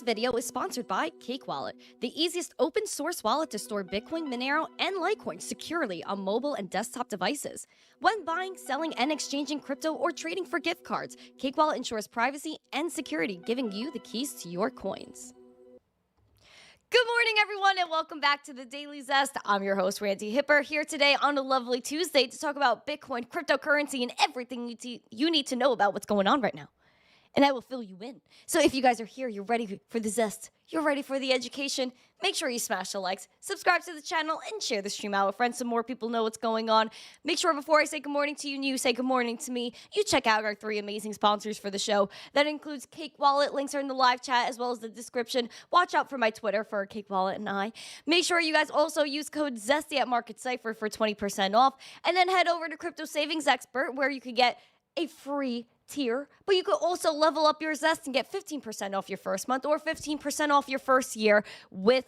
video is sponsored by Cake Wallet, the easiest open source wallet to store Bitcoin, Monero, and Litecoin securely on mobile and desktop devices. When buying, selling, and exchanging crypto or trading for gift cards, Cake Wallet ensures privacy and security, giving you the keys to your coins. Good morning, everyone, and welcome back to the Daily Zest. I'm your host, Randi Hipper, here today on a lovely Tuesday to talk about Bitcoin, cryptocurrency, and everything you need to know about what's going on right now. And I will fill you in. So if you guys are here, you're ready for the zest, you're ready for the education, make sure you smash the likes, subscribe to the channel, and share the stream out with friends so more people know what's going on. Make sure before I say good morning to you and you say good morning to me, you check out our 3 amazing sponsors for the show. That includes Cake Wallet. Links are in the live chat as well as the description. Watch out for my Twitter for Cake Wallet and I. Make sure you guys also use code ZESTY at Market Cipher for 20% off. And then head over to Crypto Savings Expert where you could get a free tier, but you could also level up your Zest and get 15% off your first month or 15% off your first year with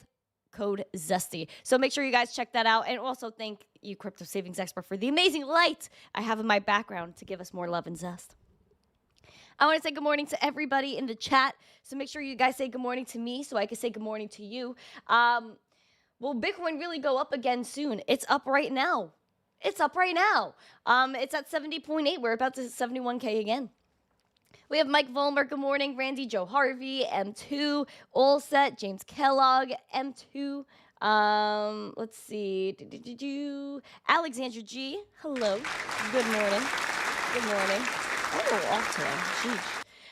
code ZESTY. So make sure you guys check that out, and also thank you, Crypto Savings Expert, for the amazing light I have in my background to give us more love and zest. I want to say good morning to everybody in the chat, so make sure you guys say good morning to me so I can say good morning to you. Will Bitcoin really go up again soon? It's up right now. It's up right now. It's at 70.8. We're about to 71K again. We have Mike Volmer, good morning. Randy, Joe Harvey, M2, All Set, James Kellogg, M2. Let's see. Alexandra G, hello. Good morning. Good morning. Oh, off today.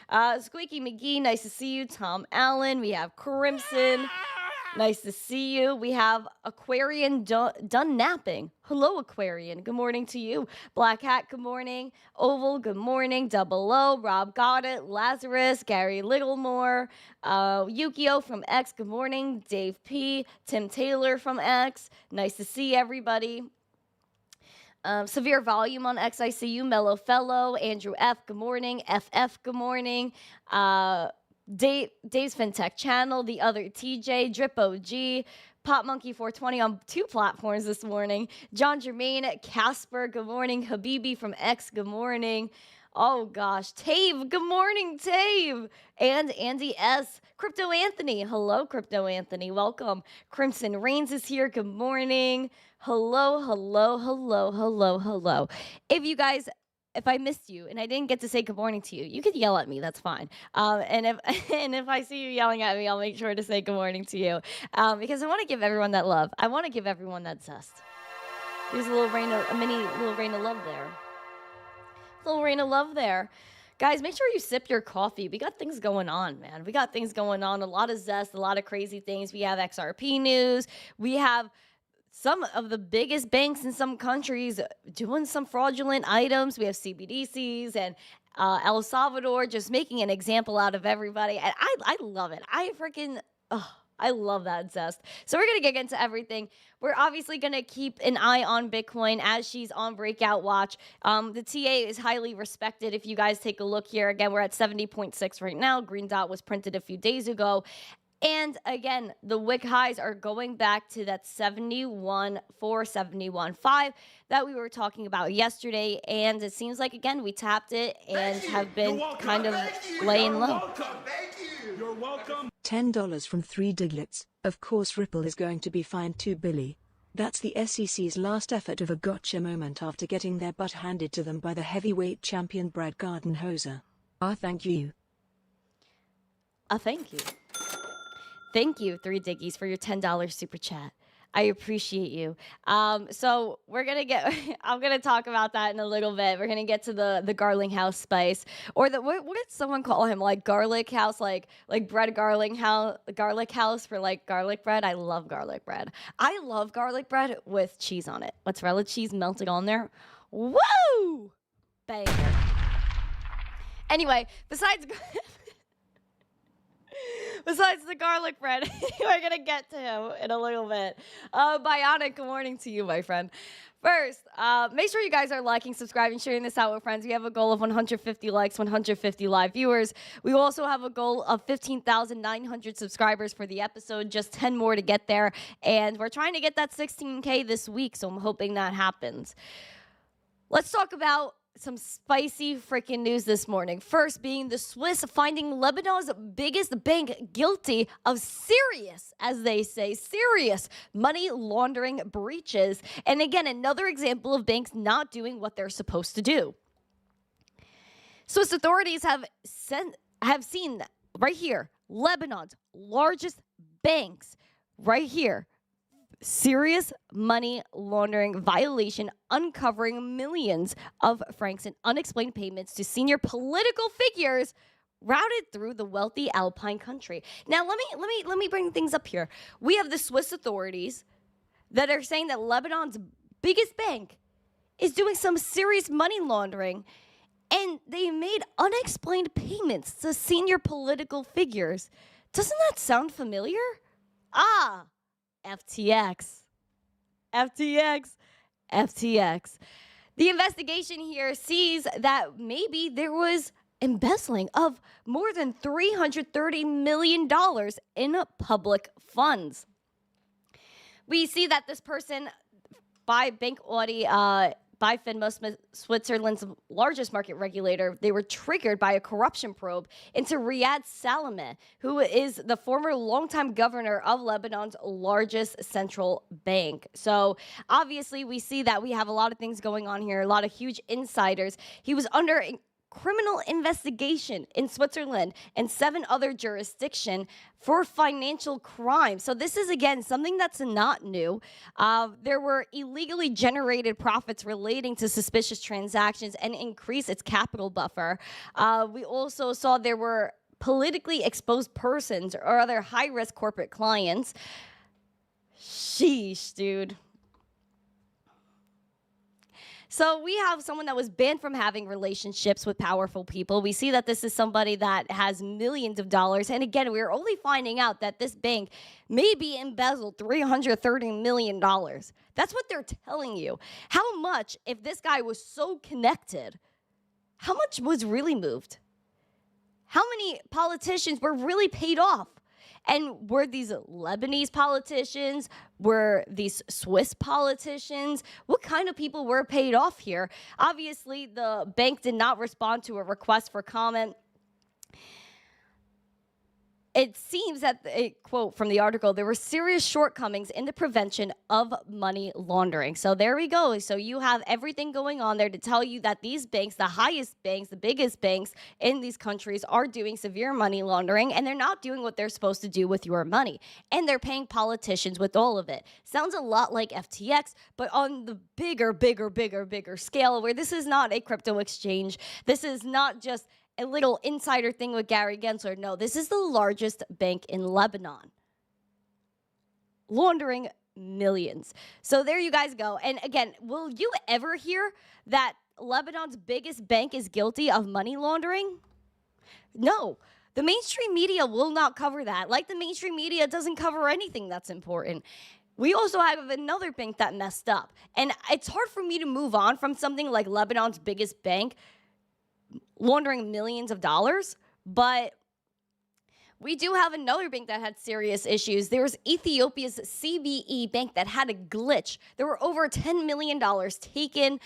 Jeez. Squeaky McGee, nice to see you. Tom Allen. We have Crimson. Nice to see you. We have Aquarian done napping. Hello, Aquarian. Good morning to you. Black Hat, good morning. Oval, good morning. Double O, Rob got it. Lazarus, Gary Littlemore, Yukio from X, good morning. Dave P, Tim Taylor from X. Nice to see everybody. Severe volume on XICU, Mellow Fellow, Andrew F, good morning. FF, good morning. Dave's FinTech channel, the other TJ, Drip OG, Pop Monkey 420 on 2 platforms this morning. John Germain, Casper, good morning. Habibi from X, good morning. Oh gosh, Tave, good morning, Tave. And Andy S, Crypto Anthony, hello, Crypto Anthony, welcome. Crimson Reigns is here, good morning. Hello, hello, hello, hello, hello. If I missed you and I didn't get to say good morning to you, you could yell at me. That's fine. And if I see you yelling at me, I'll make sure to say good morning to you because I want to give everyone that love. I want to give everyone that zest. There's a mini little rain of love there. Little rain of love there. Guys, make sure you sip your coffee. We got things going on, man. We got things going on. A lot of zest, a lot of crazy things. We have XRP news. We have some of the biggest banks in some countries doing some fraudulent items. We have CBDCs and El Salvador just making an example out of everybody. And I love it. I love that zest. So we're going to get into everything. We're obviously going to keep an eye on Bitcoin as she's on breakout watch. The TA is highly respected. If you guys take a look here, again, we're at 70.6 right now. Green dot was printed a few days ago. And again, the wick highs are going back to that 71.4, 71.5 that we were talking about yesterday. And it seems like, again, we tapped it and have been kind of laying low. You're welcome. $10 from 3 Diglets. Of course Ripple is going to be fined $2 billion. That's the SEC's last effort of a gotcha moment after getting their butt handed to them by the heavyweight champion Brad Gardenhoser. Thank you. Thank you. Thank you, 3 Diggies, for your $10 super chat. I appreciate you. So we're going to I'm going to talk about that in a little bit. We're going to get to the Garling House spice, or what did someone call him? Like garlic house, like bread garlic house for like garlic bread. I love garlic bread. I love garlic bread with cheese on it. Mozzarella cheese melted on there. Woo! Banger. Anyway, Besides the garlic bread, we're going to get to him in a little bit. Bionic, good morning to you, my friend. First, make sure you guys are liking, subscribing, sharing this out with friends. We have a goal of 150 likes, 150 live viewers. We also have a goal of 15,900 subscribers for the episode, just 10 more to get there. And we're trying to get that 16K this week, so I'm hoping that happens. Let's talk about some spicy freaking news this morning. First being the Swiss finding Lebanon's biggest bank guilty of serious, as they say, serious money laundering breaches. And again, another example of banks not doing what they're supposed to do. Swiss authorities have seen right here, Lebanon's largest banks right here. Serious money laundering violation, uncovering millions of francs in unexplained payments to senior political figures routed through the wealthy Alpine country. Now, let me bring things up here. We have the Swiss authorities that are saying that Lebanon's biggest bank is doing some serious money laundering, and they made unexplained payments to senior political figures. Doesn't that sound familiar? FTX. The investigation here sees that maybe there was embezzling of more than $330 million in public funds. We see that this person, by Bank Audi, by FINMA, Switzerland's largest market regulator, they were triggered by a corruption probe into Riyad Salameh, who is the former longtime governor of Lebanon's largest central bank. So obviously we see that we have a lot of things going on here, a lot of huge insiders. He was under criminal investigation in Switzerland and 7 other jurisdictions for financial crime. So this is, again, something that's not new. There were illegally generated profits relating to suspicious transactions and increased its capital buffer. We also saw there were politically exposed persons or other high-risk corporate clients. Sheesh, dude. So we have someone that was banned from having relationships with powerful people. We see that this is somebody that has millions of dollars. And again, we're only finding out that this bank maybe embezzled $330 million. That's what they're telling you. How much, if this guy was so connected, how much was really moved? How many politicians were really paid off? And were these Lebanese politicians? Were these Swiss politicians? What kind of people were paid off here? Obviously, the bank did not respond to a request for comment. It seems that, a quote from the article, there were serious shortcomings in the prevention of money laundering. So there we go. So you have everything going on there to tell you that these banks, the highest banks, the biggest banks in these countries are doing severe money laundering, and they're not doing what they're supposed to do with your money. And they're paying politicians with all of it. Sounds a lot like FTX, but on the bigger scale, where this is not a crypto exchange. This is not just a little insider thing with Gary Gensler. No, this is the largest bank in Lebanon, laundering millions. So there you guys go. And again, will you ever hear that Lebanon's biggest bank is guilty of money laundering? No. The mainstream media will not cover that. Like the mainstream media doesn't cover anything that's important. We also have another bank that messed up. And it's hard for me to move on from something like Lebanon's biggest bank laundering millions of dollars, but we do have another bank that had serious issues. There was Ethiopia's CBE bank that had a glitch. There were over $10 million taken.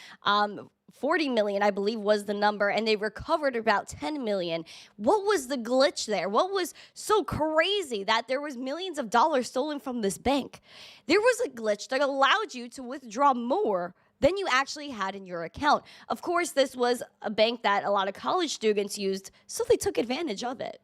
40 million, I believe, was the number, and they recovered about 10 million. What was the glitch there? What was so crazy that there was millions of dollars stolen from this bank? There was a glitch that allowed you to withdraw more than you actually had in your account. Of course, this was a bank that a lot of college students used, so they took advantage of it.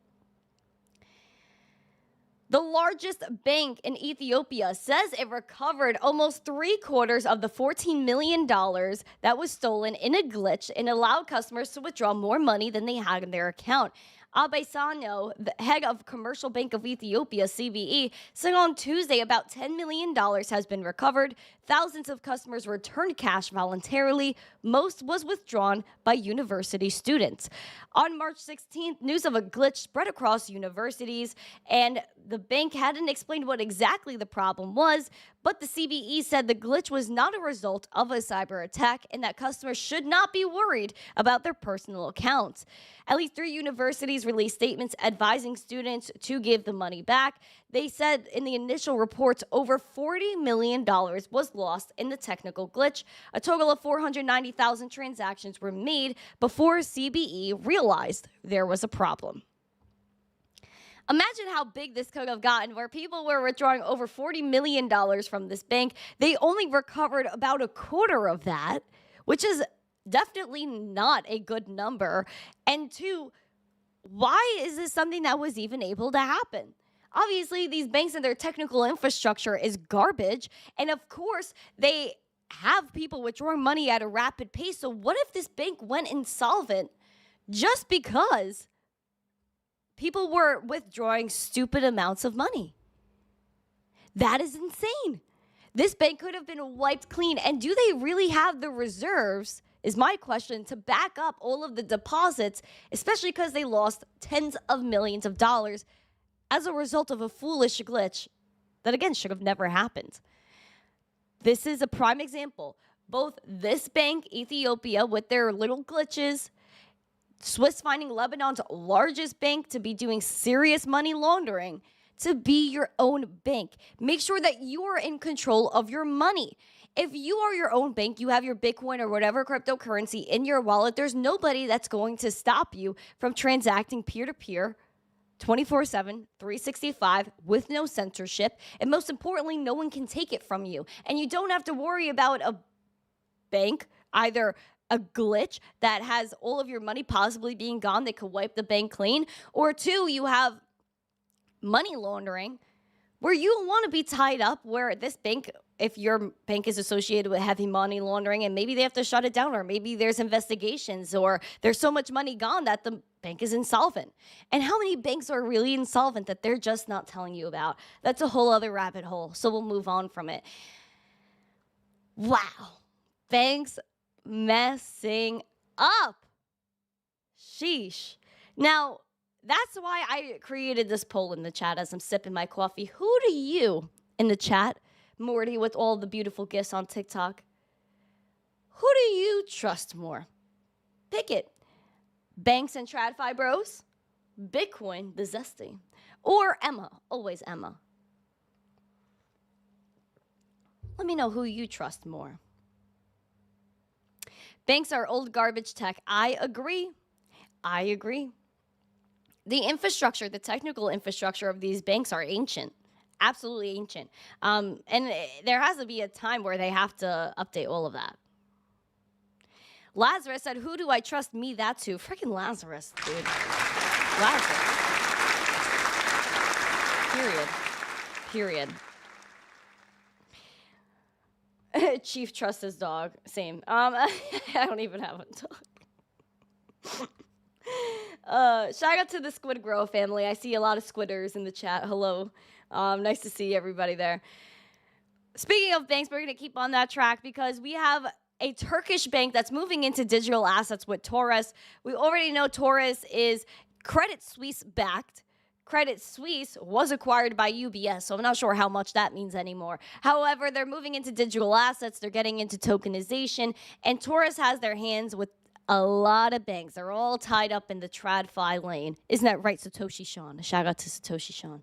The largest bank in Ethiopia says it recovered almost 3/4 of the $14 million that was stolen in a glitch and allowed customers to withdraw more money than they had in their account. Abesano, the head of Commercial Bank of Ethiopia, CBE, said on Tuesday about $10 million has been recovered. Thousands of customers returned cash voluntarily. Most was withdrawn by university students. On March 16th, news of a glitch spread across universities, and the bank hadn't explained what exactly the problem was, But the CBE said the glitch was not a result of a cyber attack and that customers should not be worried about their personal accounts. At least 3 universities released statements advising students to give the money back. They said in the initial reports over $40 million was lost in the technical glitch. A total of 490,000 transactions were made before CBE realized there was a problem. Imagine how big this could have gotten, where people were withdrawing over $40 million from this bank. They only recovered about a quarter of that, which is definitely not a good number. And 2, why is this something that was even able to happen? Obviously, these banks and their technical infrastructure is garbage. And of course, they have people withdrawing money at a rapid pace. So what if this bank went insolvent just because people were withdrawing stupid amounts of money? That is insane. This bank could have been wiped clean. And do they really have the reserves, is my question, to back up all of the deposits, especially because they lost tens of millions of dollars as a result of a foolish glitch that, again, should have never happened. This is a prime example. Both this bank, Ethiopia, with their little glitches, Swiss finding Lebanon's largest bank to be doing serious money laundering, to be your own bank. Make sure that you are in control of your money. If you are your own bank, you have your Bitcoin or whatever cryptocurrency in your wallet, there's nobody that's going to stop you from transacting peer-to-peer 24/7, 365 with no censorship. And most importantly, no one can take it from you. And you don't have to worry about a bank, either a glitch that has all of your money possibly being gone that could wipe the bank clean, or 2, you have money laundering where you don't want to be tied up, where this bank, if your bank is associated with heavy money laundering and maybe they have to shut it down, or maybe there's investigations, or there's so much money gone that the bank is insolvent. And how many banks are really insolvent that they're just not telling you about? That's a whole other rabbit hole, so we'll move on from it. Wow. Banks messing up. Sheesh. Now, that's why I created this poll in the chat as I'm sipping my coffee. Who do you, in the chat, Morty with all the beautiful gifts on TikTok, who do you trust more? Pick it. Banks and TradFi bros, Bitcoin, the Zesty, or Emma, always Emma. Let me know who you trust more. Banks are old garbage tech. I agree. I agree. The infrastructure, the technical infrastructure of these banks are ancient. Absolutely ancient. And there has to be a time where they have to update all of that. Lazarus said, who do I trust? Me, that too. Freaking Lazarus, dude. Lazarus. Period. Chief trusts his dog. Same. I don't even have a dog. Shout out to the Squid Grow family. I see a lot of squidders in the chat. Hello. Nice to see everybody there. Speaking of banks, we're going to keep on that track because we have a Turkish bank that's moving into digital assets with Taurus. We already know Taurus is Credit Suisse backed. Credit Suisse was acquired by UBS, so I'm not sure how much that means anymore. However, they're moving into digital assets. They're getting into tokenization, and Taurus has their hands with a lot of banks. They're all tied up in the TradFi lane. Isn't that right, Satoshi Sean? A shout out to Satoshi Sean.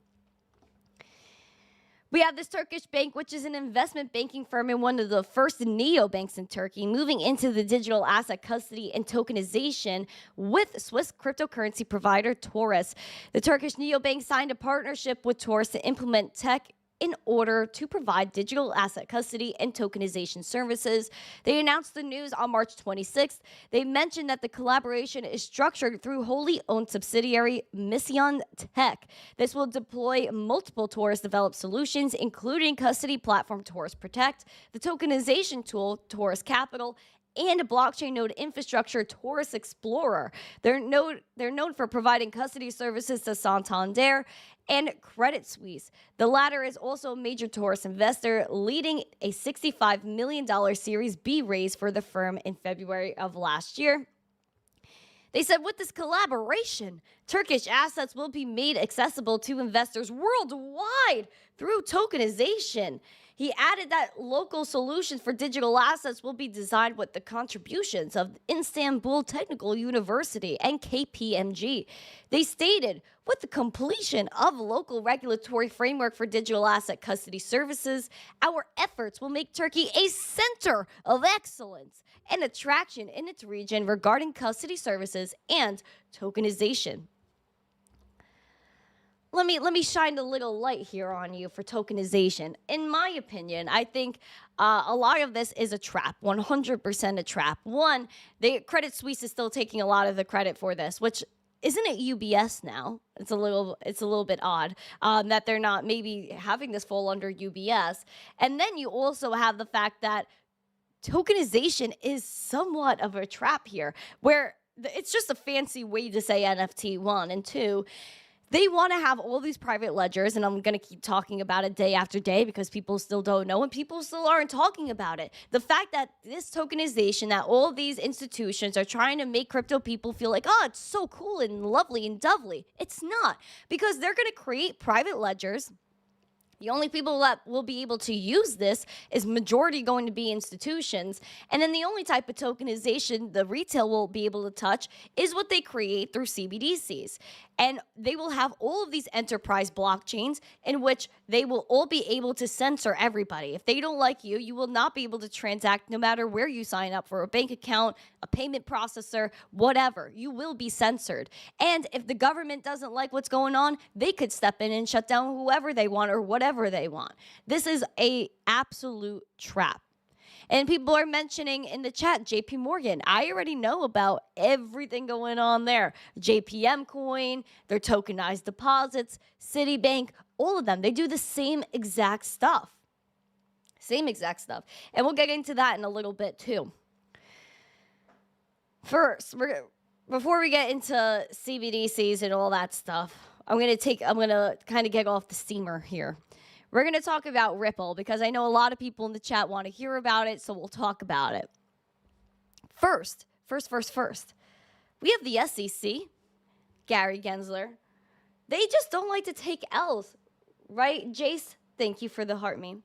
We have this Turkish bank, which is an investment banking firm and one of the first neobanks in Turkey, moving into the digital asset custody and tokenization with Swiss cryptocurrency provider Taurus. The Turkish neobank signed a partnership with Taurus to implement tech in order to provide digital asset custody and tokenization services. They announced the news on March 26th. They mentioned that the collaboration is structured through wholly owned subsidiary Mission Tech. This will deploy multiple Taurus-developed solutions, including custody platform Taurus Protect, the tokenization tool Taurus Capital, and blockchain node infrastructure Taurus Explorer. They're known for providing custody services to Santander and Credit Suisse. The latter is also a major Taurus investor, leading a $65 million Series B raise for the firm in February of last year. They said with this collaboration, Turkish assets will be made accessible to investors worldwide through tokenization. He added that local solutions for digital assets will be designed with the contributions of Istanbul Technical University and KPMG. They stated, with the completion of local regulatory framework for digital asset custody services, our efforts will make Turkey a center of excellence and attraction in its region regarding custody services and tokenization. Let me shine a little light here on you for tokenization. In my opinion, I think a lot of this is a trap, 100% a trap. One, Credit Suisse is still taking a lot of the credit for this, which isn't it UBS now? It's a little bit odd that they're not maybe having this fall under UBS. And then you also have the fact that tokenization is somewhat of a trap here, where it's just a fancy way to say NFT, one, and two. They want to have all these private ledgers, and I'm going to keep talking about it day after day because people still don't know and people still aren't talking about it. The fact that this tokenization, that all these institutions are trying to make crypto people feel like, oh, it's so cool and lovely and dovely. It's not, because they're going to create private ledgers. The only people that will be able to use this is majority going to be institutions. And then the only type of tokenization the retail will be able to touch is what they create through CBDCs. And they will have all of these enterprise blockchains in which they will all be able to censor everybody. If they don't like you, you will not be able to transact no matter where you sign up for a bank account, a payment processor, whatever. You will be censored. And if the government doesn't like what's going on, they could step in and shut down whoever they want or whatever they want. This is an absolute trap. And people are mentioning in the chat, JP Morgan. I already know about everything going on there. JPM coin, their tokenized deposits, Citibank, all of them. They do the same exact stuff. Same exact stuff. And we'll get into that in a little bit too. First, before we get into CBDCs and all that stuff, I'm going to kind of get off the steamer here. We're going to talk about Ripple because I know a lot of people in the chat want to hear about it, so we'll talk about it. First. We have the SEC, Gary Gensler. They just don't like to take L's, right? Jace, thank you for the heart meme.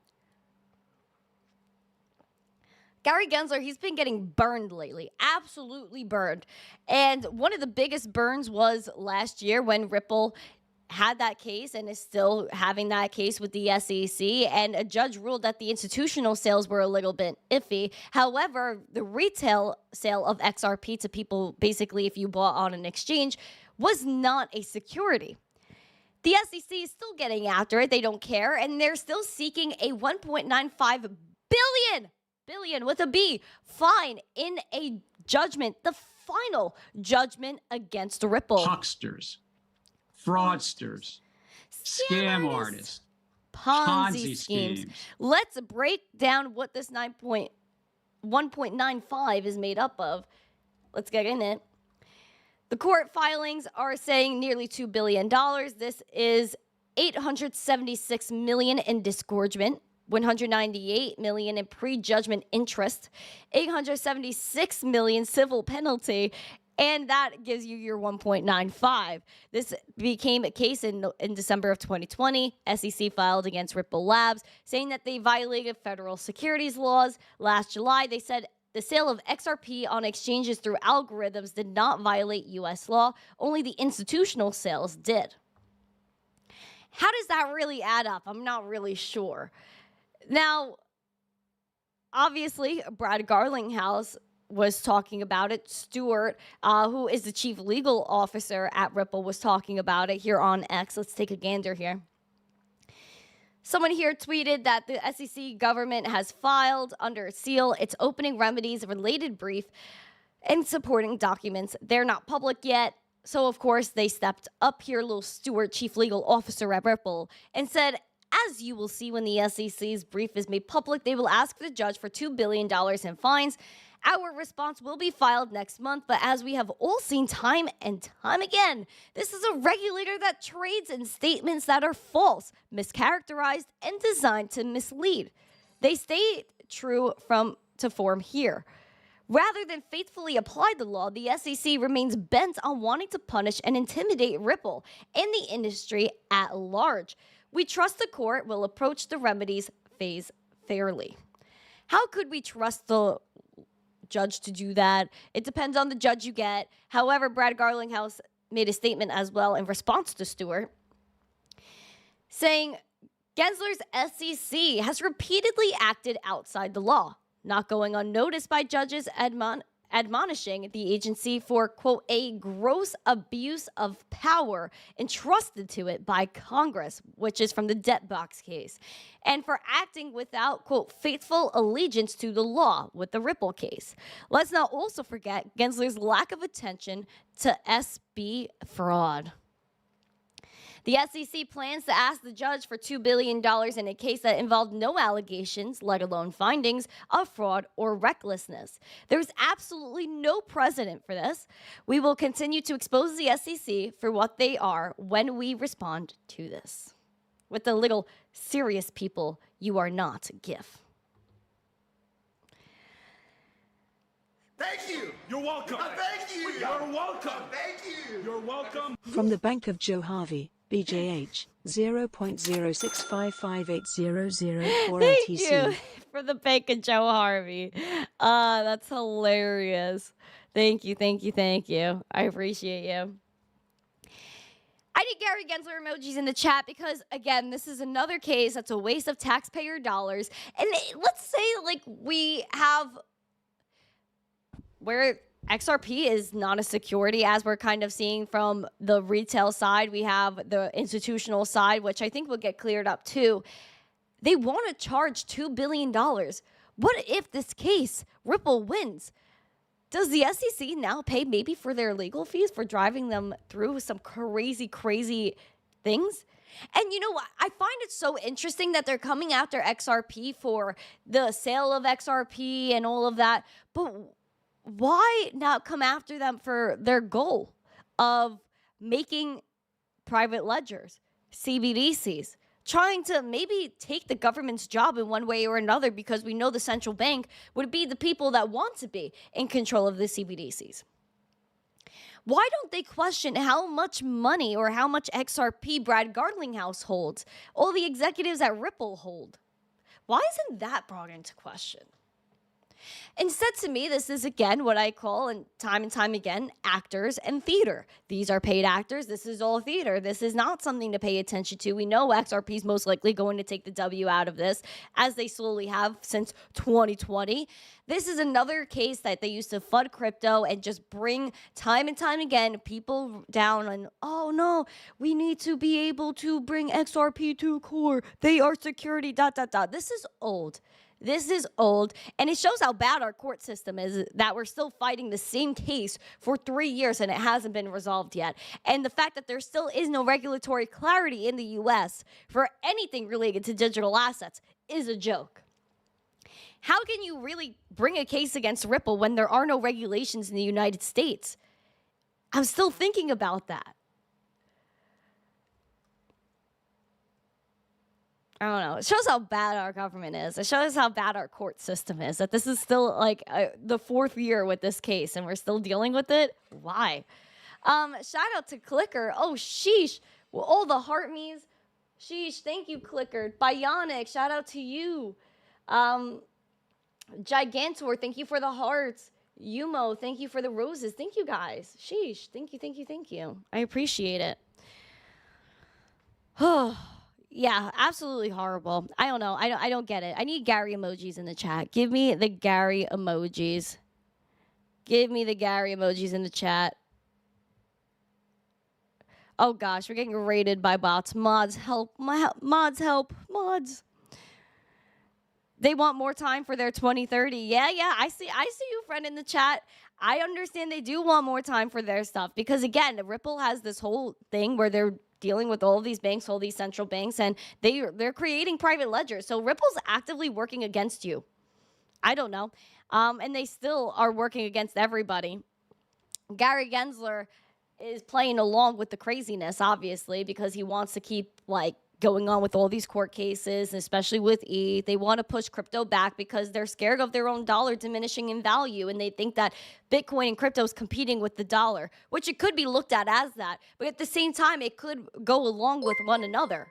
Gary Gensler, he's been getting burned lately, absolutely burned. And one of the biggest burns was last year when Ripple had that case and is still having that case with the SEC, and a judge ruled that the institutional sales were a little bit iffy. However, the retail sale of XRP to people, basically if you bought on an exchange, was not a security. The SEC is still getting after it. They don't care, and they're still seeking a $1.95 billion with a B fine in a judgment, the final judgment against Ripple. Hucksters, fraudsters, scam artists, Ponzi schemes. Let's break down what this 1.95 is made up of. Let's get in it. The court filings are saying nearly $2 billion. This is $876 million in disgorgement, $198 million in prejudgment interest, $876 million civil penalty, and that gives you your 1.95. This became a case in December of 2020. SEC filed against Ripple Labs, saying that they violated federal securities laws. Last July, they said the sale of XRP on exchanges through algorithms did not violate U.S. law. Only the institutional sales did. How does that really add up? I'm not really sure. Now, obviously, Brad Garlinghouse was talking about it. Stewart, who is the chief legal officer at Ripple, was talking about it here on X. Let's take a gander here. Someone here tweeted that the SEC government has filed under seal its opening remedies related brief and supporting documents. They're not public yet. So, of course, they stepped up here, little Stewart, chief legal officer at Ripple, and said, as you will see when the SEC's brief is made public, they will ask the judge for $2 billion in fines. Our response will be filed next month, but as we have all seen time and time again, this is a regulator that trades in statements that are false, mischaracterized, and designed to mislead. They stay true to form here. Rather than faithfully apply the law, the SEC remains bent on wanting to punish and intimidate Ripple and the industry at large. We trust the court will approach the remedies phase fairly. How could we trust the judge to do that? It depends on the judge you get. However, Brad Garlinghouse made a statement as well in response to Stewart, saying Gensler's SEC has repeatedly acted outside the law, not going unnoticed by judges admonishing the agency for, quote, a gross abuse of power entrusted to it by Congress, which is from the debt box case, and for acting without, quote, faithful allegiance to the law with the Ripple case. Let's not also forget Gensler's lack of attention to SB fraud. The SEC plans to ask the judge for $2 billion in a case that involved no allegations, let alone findings, of fraud or recklessness. There's absolutely no precedent for this. We will continue to expose the SEC for what they are when we respond to this. With the little serious people you are not gif. Thank you. You're welcome. Thank you. You're welcome. Thank you. You're welcome. From the Bank of Joe Harvey, BJH 0.065580004 Thank LTC. you for the Bank of Joe Harvey. That's hilarious. Thank you. I appreciate you. I need Gary Gensler emojis in the chat because, again, this is another case that's a waste of taxpayer dollars. And let's say, like, we have where XRP is not a security, as we're kind of seeing from the retail side. We have the institutional side, which I think will get cleared up too. They want to charge $2 billion. What if this case, Ripple wins? Does the SEC now pay maybe for their legal fees for driving them through some crazy things? And you know what? I find it so interesting that they're coming after XRP for the sale of XRP and all of that. But why not come after them for their goal of making private ledgers, CBDCs, trying to maybe take the government's job in one way or another, because we know the central bank would be the people that want to be in control of the CBDCs? Why don't they question how much money or how much XRP Brad Garlinghouse holds, all the executives at Ripple hold? Why isn't that brought into question? Instead, to me, this is, again, what I call, and time again, actors and theater. These are paid actors. This is all theater. This is not something to pay attention to. We know XRP is most likely going to take the W out of this, as they slowly have since 2020. This is another case that they used to FUD crypto and just bring time and time again people down on, oh no, we need to be able to bring XRP to core. They are security, ... This is old. This is old, and it shows how bad our court system is, that we're still fighting the same case for 3 years and it hasn't been resolved yet. And the fact that there still is no regulatory clarity in the U.S. for anything related to digital assets is a joke. How can you really bring a case against Ripple when there are no regulations in the United States? I'm still thinking about that. I don't know. It shows how bad our government is. It shows how bad our court system is, that this is still like the 4th year with this case and we're still dealing with it. Why? Shout out to Clicker. Oh, sheesh. Well, all the heart me's. Sheesh. Thank you, Clicker. Bionic. Shout out to you. Gigantor. Thank you for the hearts. Yumo. Thank you for the roses. Thank you, guys. Sheesh. Thank you. I appreciate it. Oh. Yeah, absolutely horrible. I don't know. I don't get it. I need Gary emojis in the chat. Give me the Gary emojis. Give me the Gary emojis in the chat. Oh gosh, we're getting raided by bots. Mods, help. Mods, help. Mods. They want more time for their 2030. Yeah, I see you, friend, in the chat. I understand they do want more time for their stuff because, again, Ripple has this whole thing where they're dealing with all these banks, all these central banks, and they're creating private ledgers. So Ripple's actively working against you. I don't know. And they still are working against everybody. Gary Gensler is playing along with the craziness, obviously, because he wants to keep, like, going on with all these court cases, especially with ETH. They want to push crypto back because they're scared of their own dollar diminishing in value, and they think that Bitcoin and crypto is competing with the dollar, which it could be looked at as that, but at the same time, it could go along with one another.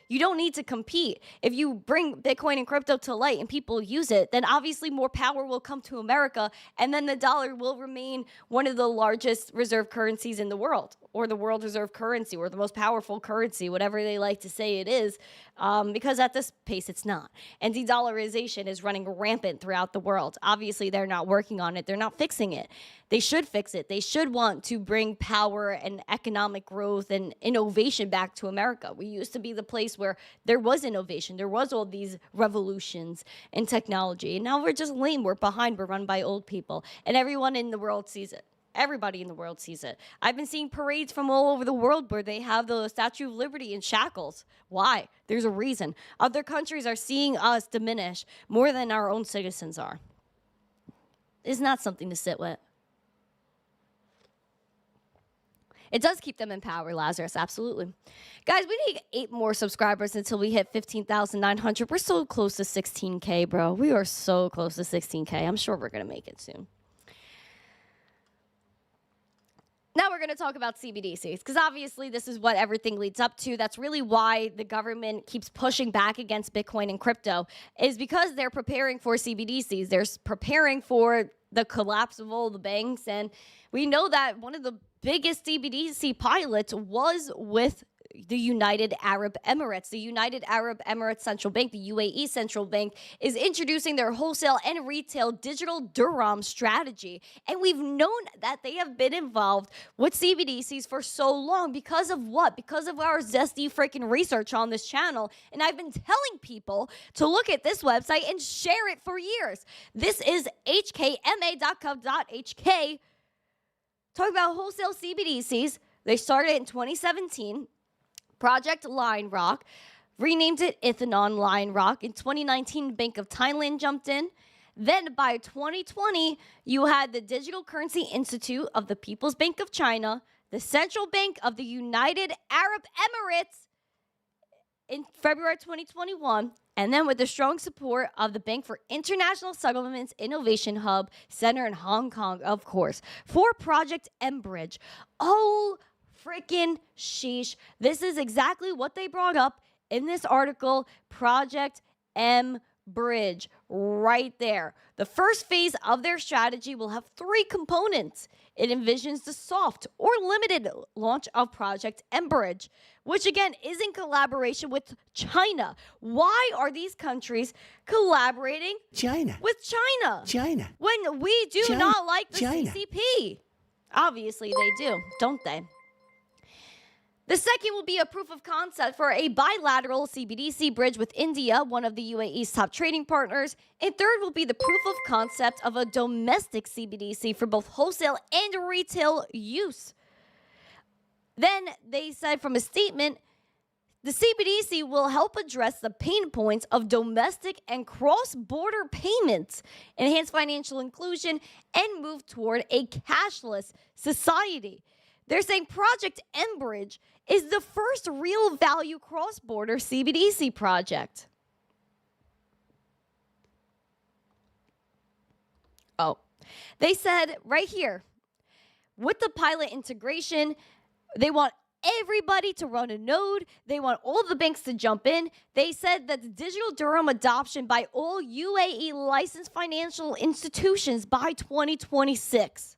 You don't need to compete. If you bring Bitcoin and crypto to light and people use it, then obviously more power will come to America, and then the dollar will remain one of the largest reserve currencies in the world, or the world reserve currency, or the most powerful currency, whatever they like to say it is, because at this pace it's not. And de-dollarization is running rampant throughout the world. Obviously, they're not working on it. They're not fixing it. They should fix it. They should want to bring power and economic growth and innovation back to America. We used to be the place where there was innovation. There was all these revolutions in technology. And now we're just lame. We're behind. We're run by old people. And everyone in the world sees it. Everybody in the world sees it. I've been seeing parades from all over the world where they have the Statue of Liberty in shackles. Why? There's a reason. Other countries are seeing us diminish more than our own citizens are. It's not something to sit with. It does keep them in power, Lazarus, absolutely. Guys, we need 8 more subscribers until we hit 15,900. We're so close to 16K, bro. We are so close to 16K. I'm sure we're going to make it soon. Now we're going to talk about CBDCs, because obviously this is what everything leads up to. That's really why the government keeps pushing back against Bitcoin and crypto, is because they're preparing for CBDCs. They're preparing for the collapse of all the banks. And we know that one of the biggest CBDC pilots was with the United Arab Emirates. The United Arab Emirates Central Bank, the UAE Central Bank, is introducing their wholesale and retail digital dirham strategy. And we've known that they have been involved with CBDCs for so long. Because of what? Because of our zesty freaking research on this channel. And I've been telling people to look at this website and share it for years. This is hkma.gov.hk. Talking about wholesale CBDCs. They started in 2017. Project Line Rock renamed it Ithenon Line Rock. In 2019, Bank of Thailand jumped in. Then by 2020, you had the Digital Currency Institute of the People's Bank of China, the Central Bank of the United Arab Emirates in February 2021, and then with the strong support of the Bank for International Settlements Innovation Hub Center in Hong Kong, of course, for Project M-Bridge. Oh, freaking sheesh. This is exactly what they brought up in this article, Project M-Bridge, right there. The first phase of their strategy will have 3 components. It envisions the soft or limited launch of Project M-Bridge, which again is in collaboration with China. Why are these countries collaborating with China? When we do not like the CCP. Obviously they do, don't they? The second will be a proof of concept for a bilateral CBDC bridge with India, one of the UAE's top trading partners. And third will be the proof of concept of a domestic CBDC for both wholesale and retail use. Then they said from a statement, the CBDC will help address the pain points of domestic and cross-border payments, enhance financial inclusion, and move toward a cashless society. They're saying Project M-Bridge is the first real value cross-border CBDC project. Oh, they said right here, with the pilot integration, they want everybody to run a node. They want all the banks to jump in. They said that the digital dirham adoption by all UAE licensed financial institutions by 2026.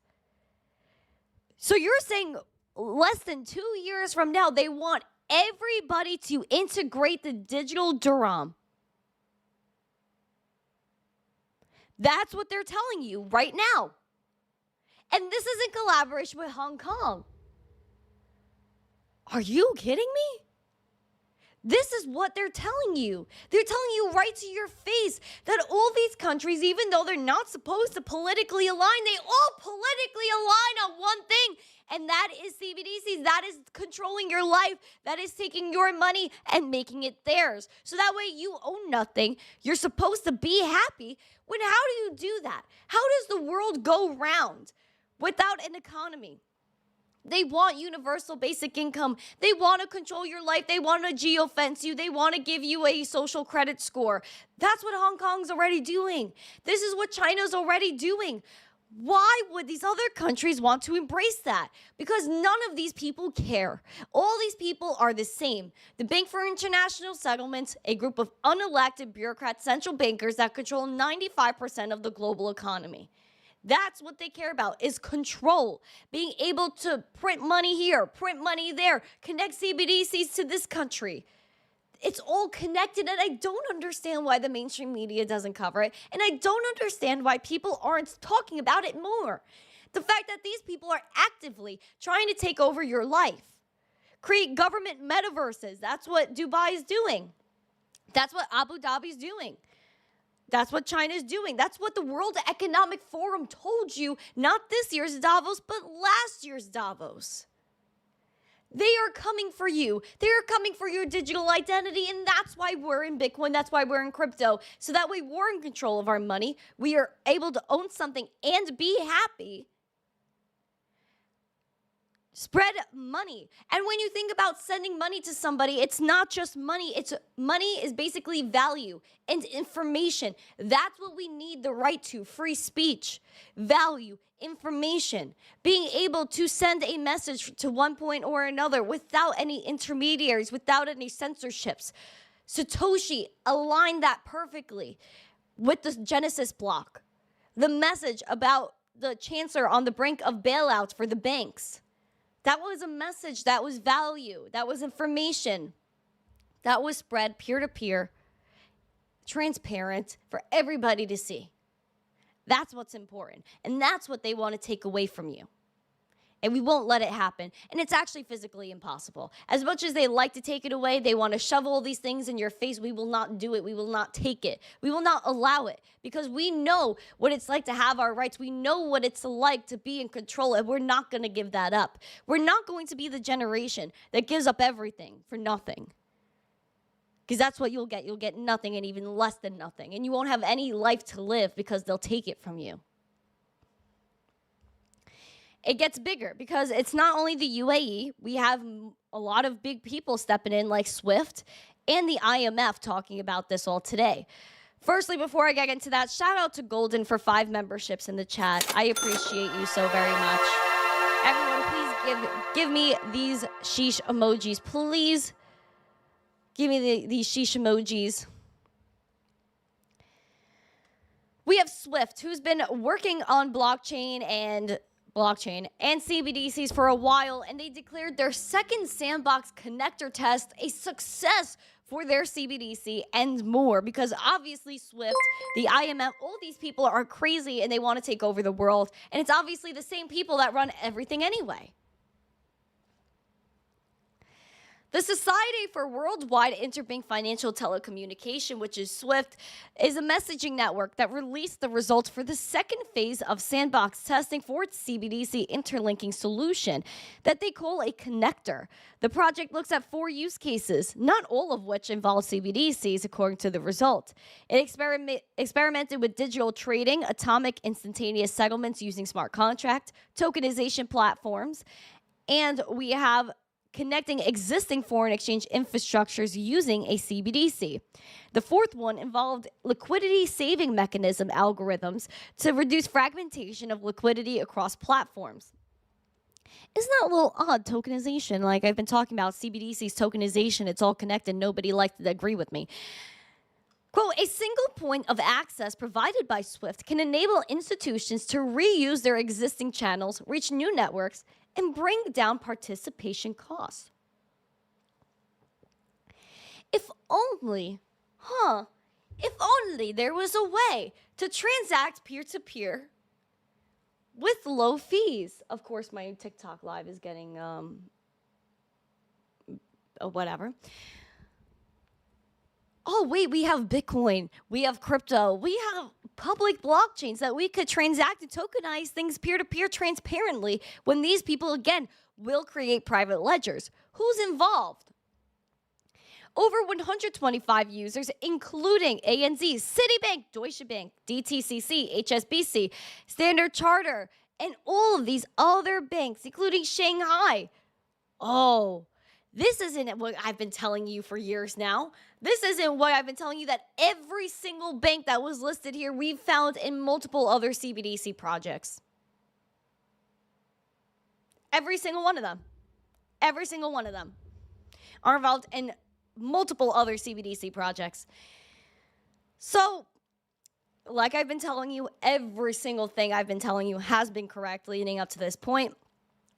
So you're saying less than 2 years from now, they want everybody to integrate the digital dirham. That's what they're telling you right now. And this is in collaboration with Hong Kong. Are you kidding me? This is what they're telling you. They're telling you right to your face that all these countries, even though they're not supposed to politically align, they all politically align on one thing, and that is CBDCs. That is controlling your life. That is taking your money and making it theirs. So that way you own nothing. You're supposed to be happy. How do you do that? How does the world go round without an economy? They want universal basic income. They want to control your life. They want to geofence you. They want to give you a social credit score. That's what Hong Kong's already doing. This is what China's already doing. Why would these other countries want to embrace that? Because none of these people care. All these people are the same. The Bank for International Settlements, a group of unelected bureaucrat central bankers that control 95% of the global economy. That's what they care about, is control. Being able to print money here, print money there, connect CBDCs to this country. It's all connected, and I don't understand why the mainstream media doesn't cover it, and I don't understand why people aren't talking about it more. The fact that these people are actively trying to take over your life. Create government metaverses. That's what Dubai is doing. That's what Abu Dhabi is doing. That's what China's doing. That's what the World Economic Forum told you, not this year's Davos, but last year's Davos. They are coming for you. They are coming for your digital identity, and that's why we're in Bitcoin. That's why we're in crypto. So that way we're in control of our money. We are able to own something and be happy. Spread money. And when you think about sending money to somebody, it's not just money. Money is basically value and information. That's what we need the right to. Free speech, value, information. Being able to send a message to one point or another without any intermediaries, without any censorships. Satoshi aligned that perfectly with the Genesis block. The message about the chancellor on the brink of bailouts for the banks. That was a message, that was value, that was information, that was spread peer-to-peer, transparent for everybody to see. That's what's important, and that's what they want to take away from you. And we won't let it happen, and it's actually physically impossible. As much as they like to take it away, they want to shovel all these things in your face, we will not do it, we will not take it, we will not allow it, because we know what it's like to have our rights, we know what it's like to be in control, and we're not going to give that up. We're not going to be the generation that gives up everything for nothing. Because that's what you'll get nothing and even less than nothing, and you won't have any life to live because they'll take it from you. It gets bigger because it's not only the UAE. We have a lot of big people stepping in like SWIFT and the IMF talking about this all today. Firstly, before I get into that, shout out to Golden for 5 memberships in the chat. I appreciate you so very much. Everyone, please give me these sheesh emojis. Please give me these sheesh emojis. We have SWIFT, who's been working on blockchain and CBDCs for a while, and they declared their second sandbox connector test a success for their CBDC and more, because obviously SWIFT, the IMF, all these people are crazy and they want to take over the world, and it's obviously the same people that run everything anyway. The Society for Worldwide Interbank Financial Telecommunication, which is SWIFT, is a messaging network that released the results for the second phase of sandbox testing for its CBDC interlinking solution that they call a connector. The project looks at 4 use cases, not all of which involve CBDCs, according to the result. It experimented with digital trading, atomic instantaneous settlements using smart contract, tokenization platforms, and we have connecting existing foreign exchange infrastructures using a CBDC. The fourth one involved liquidity saving mechanism algorithms to reduce fragmentation of liquidity across platforms. Isn't that a little odd, tokenization? Like I've been talking about CBDCs, tokenization, it's all connected. Nobody likes to agree with me. Quote, a single point of access provided by SWIFT can enable institutions to reuse their existing channels, reach new networks, and bring down participation costs. If only there was a way to transact peer-to-peer with low fees. Of course, my TikTok live is getting whatever. Oh, wait, we have Bitcoin, we have crypto, we have public blockchains that we could transact and tokenize things peer-to-peer transparently when these people, again, will create private ledgers. Who's involved? Over 125 users, including ANZ, Citibank, Deutsche Bank, DTCC, HSBC, Standard Chartered, And all of these other banks, including Shanghai. Oh, this isn't what I've been telling you for years now. This isn't what I've been telling you, that every single bank that was listed here, we've found in multiple other CBDC projects. Every single one of them. Every single one of them are involved in multiple other CBDC projects. So, like I've been telling you, every single thing I've been telling you has been correct leading up to this point.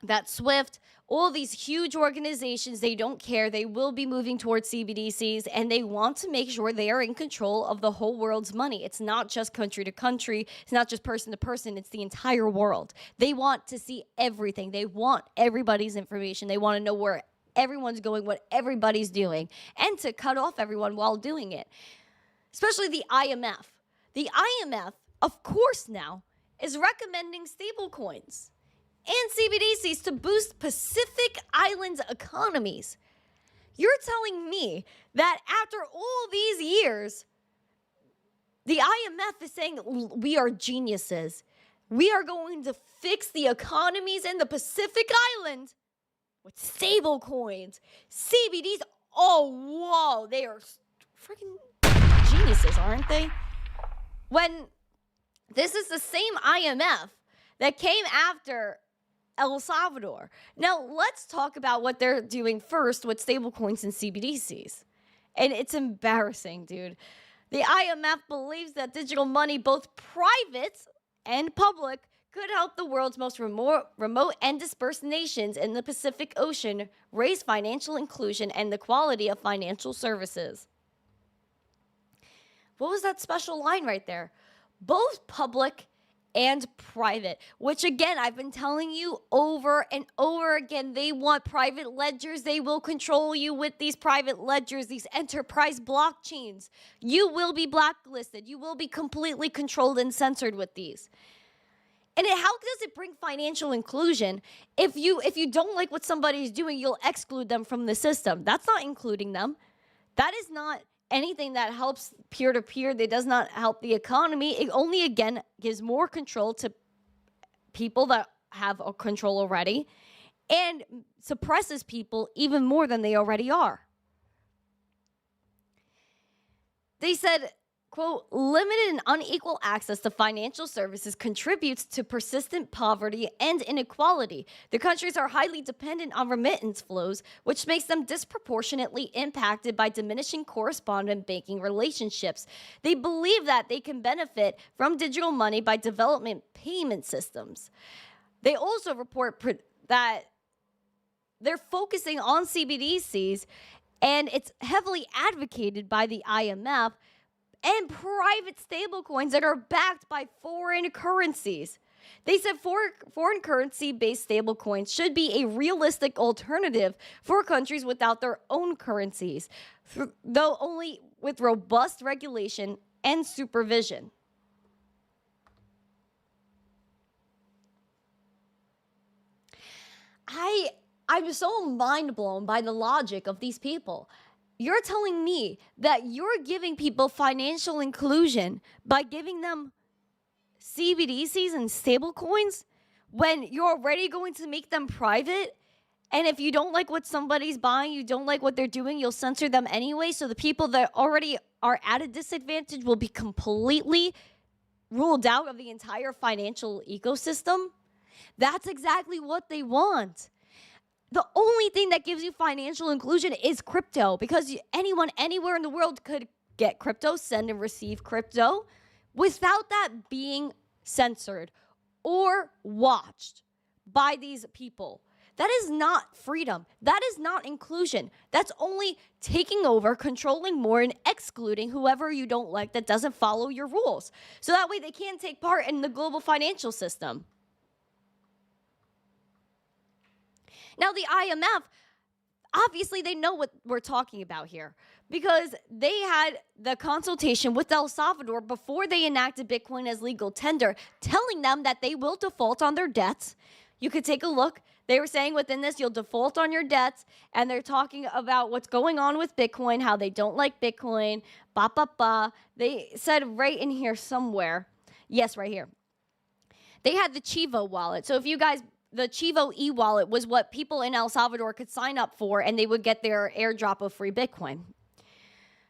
That SWIFT, all these huge organizations, they don't care. They will be moving towards CBDCs, and they want to make sure they are in control of the whole world's money. It's not just country to country. It's not just person to person. It's the entire world. They want to see everything. They want everybody's information. They want to know where everyone's going, what everybody's doing, and to cut off everyone while doing it. Especially the IMF. The IMF, of course now, is recommending stablecoins and CBDCs to boost Pacific Islands economies. You're telling me that after all these years, the IMF is saying we are geniuses. We are going to fix the economies in the Pacific Island with stablecoins, CBDs. Oh, whoa, they are freaking geniuses, aren't they? When this is the same IMF that came after El Salvador. Now, let's talk about what they're doing first with stablecoins and CBDCs. And it's embarrassing, dude. The IMF believes that digital money, both private and public, could help the world's most remote and dispersed nations in the Pacific Ocean raise financial inclusion and the quality of financial services. What was that special line right there? Both public and private, which again, I've been telling you over and over again, they want private ledgers. They will control you with these private ledgers, these enterprise blockchains. You will be blacklisted. You will be completely controlled and censored with these. And how does it bring financial inclusion? If you don't like what somebody's doing, you'll exclude them from the system. That's not including them. That is not anything that helps peer-to-peer. That does not help the economy. It only, again, gives more control to people that have a control already and suppresses people even more than they already are. They said, quote, limited and unequal access to financial services contributes to persistent poverty and inequality. The countries are highly dependent on remittance flows, which makes them disproportionately impacted by diminishing correspondent banking relationships. They believe that they can benefit from digital money by development payment systems. They also report that they're focusing on CBDCs, and it's heavily advocated by the IMF and private stablecoins that are backed by foreign currencies. They said foreign currency-based stablecoins should be a realistic alternative for countries without their own currencies, though only with robust regulation and supervision. I'm so mind blown by the logic of these people. You're telling me that you're giving people financial inclusion by giving them CBDCs and stablecoins when you're already going to make them private? And if you don't like what somebody's buying, you don't like what they're doing, you'll censor them anyway. So the people that already are at a disadvantage will be completely ruled out of the entire financial ecosystem. That's exactly what they want. The only thing that gives you financial inclusion is crypto, because anyone anywhere in the world could get crypto, send and receive crypto without that being censored or watched by these people. That is not freedom. That is not inclusion. That's only taking over, controlling more, and excluding whoever you don't like that doesn't follow your rules. So that way they can't take part in the global financial system. Now, the IMF, obviously, they know what we're talking about here, because they had the consultation with El Salvador before they enacted Bitcoin as legal tender, telling them that they will default on their debts. You could take a look. They were saying within this, you'll default on your debts, and they're talking about what's going on with Bitcoin, how they don't like Bitcoin, They said right in here somewhere, yes, right here. They had the Chivo wallet. So if you guys, the Chivo e-wallet was what people in El Salvador could sign up for, and they would get their airdrop of free Bitcoin.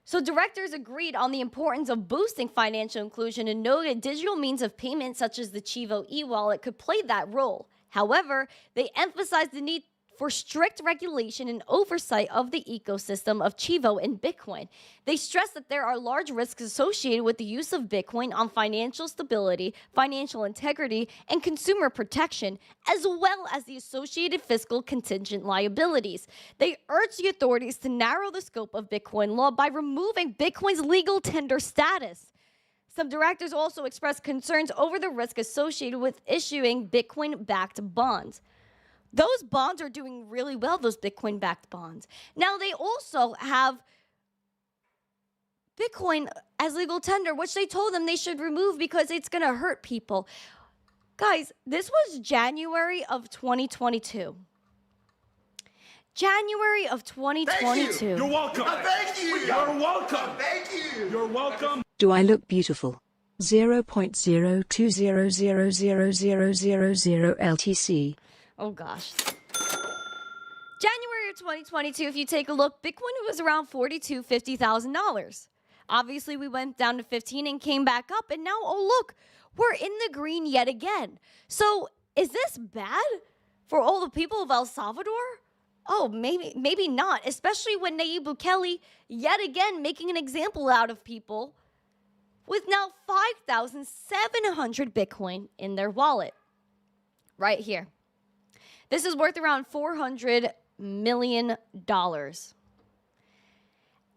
So directors agreed on the importance of boosting financial inclusion and noted digital means of payment such as the Chivo e-wallet could play that role. However, they emphasized the need for strict regulation and oversight of the ecosystem of Chivo and Bitcoin. They stressed that there are large risks associated with the use of Bitcoin on financial stability, financial integrity, and consumer protection, as well as the associated fiscal contingent liabilities. They urged the authorities to narrow the scope of Bitcoin law by removing Bitcoin's legal tender status. Some directors also expressed concerns over the risk associated with issuing Bitcoin-backed bonds. Those bonds are doing really well, those Bitcoin-backed bonds. Now, they also have Bitcoin as legal tender, which they told them they should remove because it's going to hurt people. Guys, this was January of 2022. January of 2022. Thank you. You're welcome. Thank you. You're welcome. Thank you. You're welcome. Do I look beautiful? 0.02000000 LTC. Oh gosh. January of 2022, if you take a look, Bitcoin was around $50,000. Obviously, we went down to 15 and came back up, and now, oh look, we're in the green yet again. So, is this bad for all the people of El Salvador? Oh, maybe not, especially when Nayib Bukele, yet again, making an example out of people with now 5,700 Bitcoin in their wallet. Right here. This is worth around $400 million.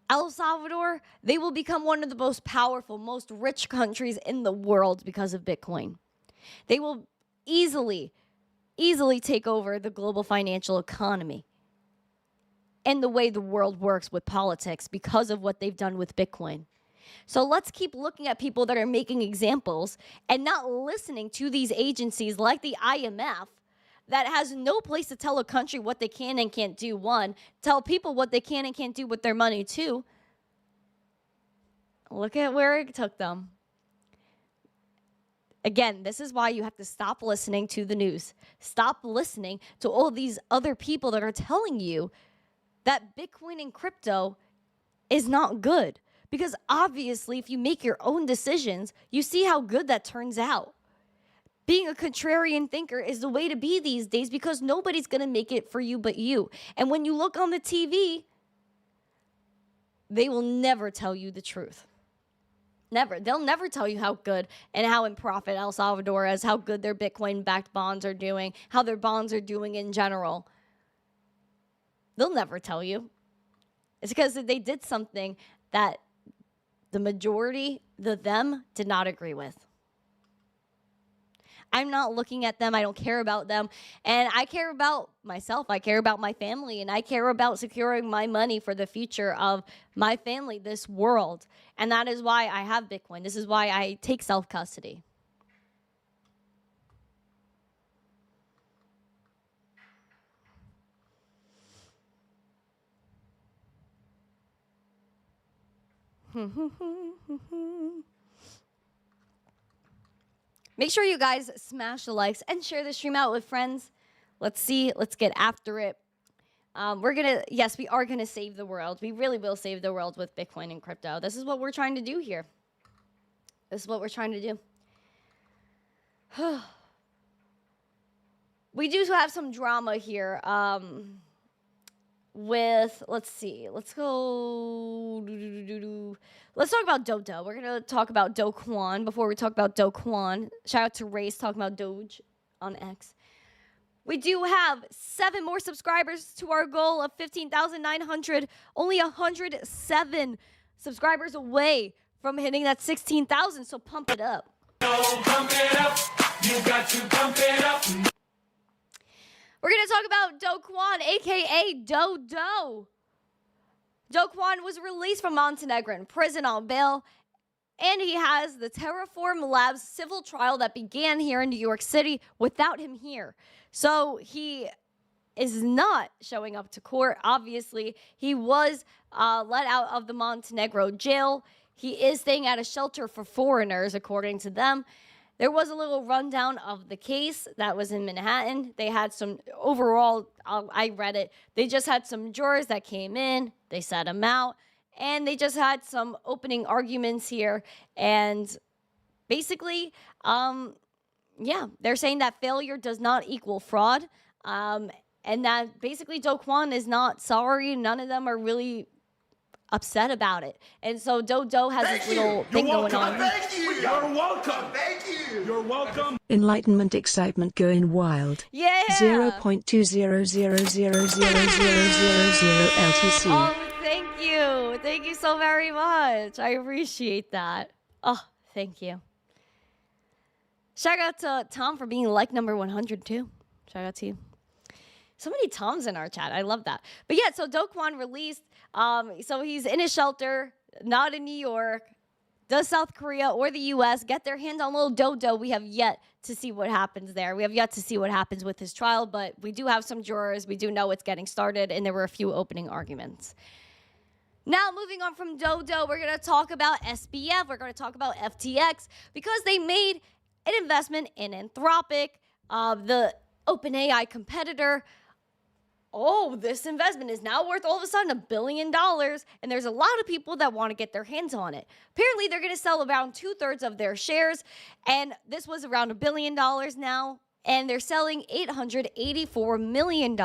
El Salvador, they will become one of the most powerful, most rich countries in the world because of Bitcoin. They will easily take over the global financial economy and the way the world works with politics because of what they've done with Bitcoin. So let's keep looking at people that are making examples and not listening to these agencies like the IMF that has no place to tell a country what they can and can't do, one. Tell people what they can and can't do with their money, two. Look at where it took them. Again, this is why you have to stop listening to the news. Stop listening to all these other people that are telling you that Bitcoin and crypto is not good. Because obviously, if you make your own decisions, you see how good that turns out. Being a contrarian thinker is the way to be these days because nobody's going to make it for you but you. And when you look on the TV, they will never tell you the truth. Never. They'll never tell you how good and how in profit El Salvador is, how good their Bitcoin-backed bonds are doing, how their bonds are doing in general. They'll never tell you. It's because they did something that the majority, them, did not agree with. I'm not looking at them. I don't care about them. And I care about myself. I care about my family. And I care about securing my money for the future of my family, this world. And that is why I have Bitcoin. This is why I take self-custody. Make sure you guys smash the likes and share the stream out with friends. Let's get after it. We are gonna save the world. We really will save the world with Bitcoin and crypto. This is what we're trying to do here. This is what we're trying to do. We do have some drama here. Let's talk about Dodo. We're going to talk about Do Kwon before we talk about Do Kwon. Shout out to Race talking about Doge on X. We do have 7 more subscribers to our goal of 15,900. Only 107 subscribers away from hitting that 16,000, so pump it up. Pump it up. You got to pump it up. We're going to talk about Do Kwon, a.k.a. Dodo. Do Kwon was released from Montenegrin prison on bail, and he has the Terraform Labs civil trial that began here in New York City without him here. So he is not showing up to court. Obviously, he was let out of the Montenegro jail. He is staying at a shelter for foreigners, according to them. There was a little rundown of the case that was in Manhattan. They had some overall, I read it. They just had some jurors that came in. They sat them out. And they just had some opening arguments here. And basically, yeah, they're saying that failure does not equal fraud. And that basically Do Kwon is not sorry. None of them are really upset about it. And so Do has this little thing going on. Thank you. You're welcome. Thank you. You're welcome. Enlightenment excitement going wild. Yeah. 0.200000000 LTC. Oh, thank you. Thank you so very much. I appreciate that. Oh, thank you. Shout out to Tom for being like number 100 too. Shout out to you. So many Toms in our chat. I love that. But yeah, so Do Kwon released, so he's in a shelter, not in New York. Does South Korea or the U.S. get their hands on little Dodo? We have yet to see what happens there. We have yet to see what happens with his trial, but we do have some jurors. We do know it's getting started, and there were a few opening arguments. Now, moving on from Dodo, we're going to talk about SBF. We're going to talk about FTX because they made an investment in Anthropic, the OpenAI competitor. Oh, this investment is now worth all of a sudden $1 billion, and there's a lot of people that want to get their hands on it. Apparently, they're going to sell around 2/3 of their shares, and this was around $1 billion now, and they're selling $884 million,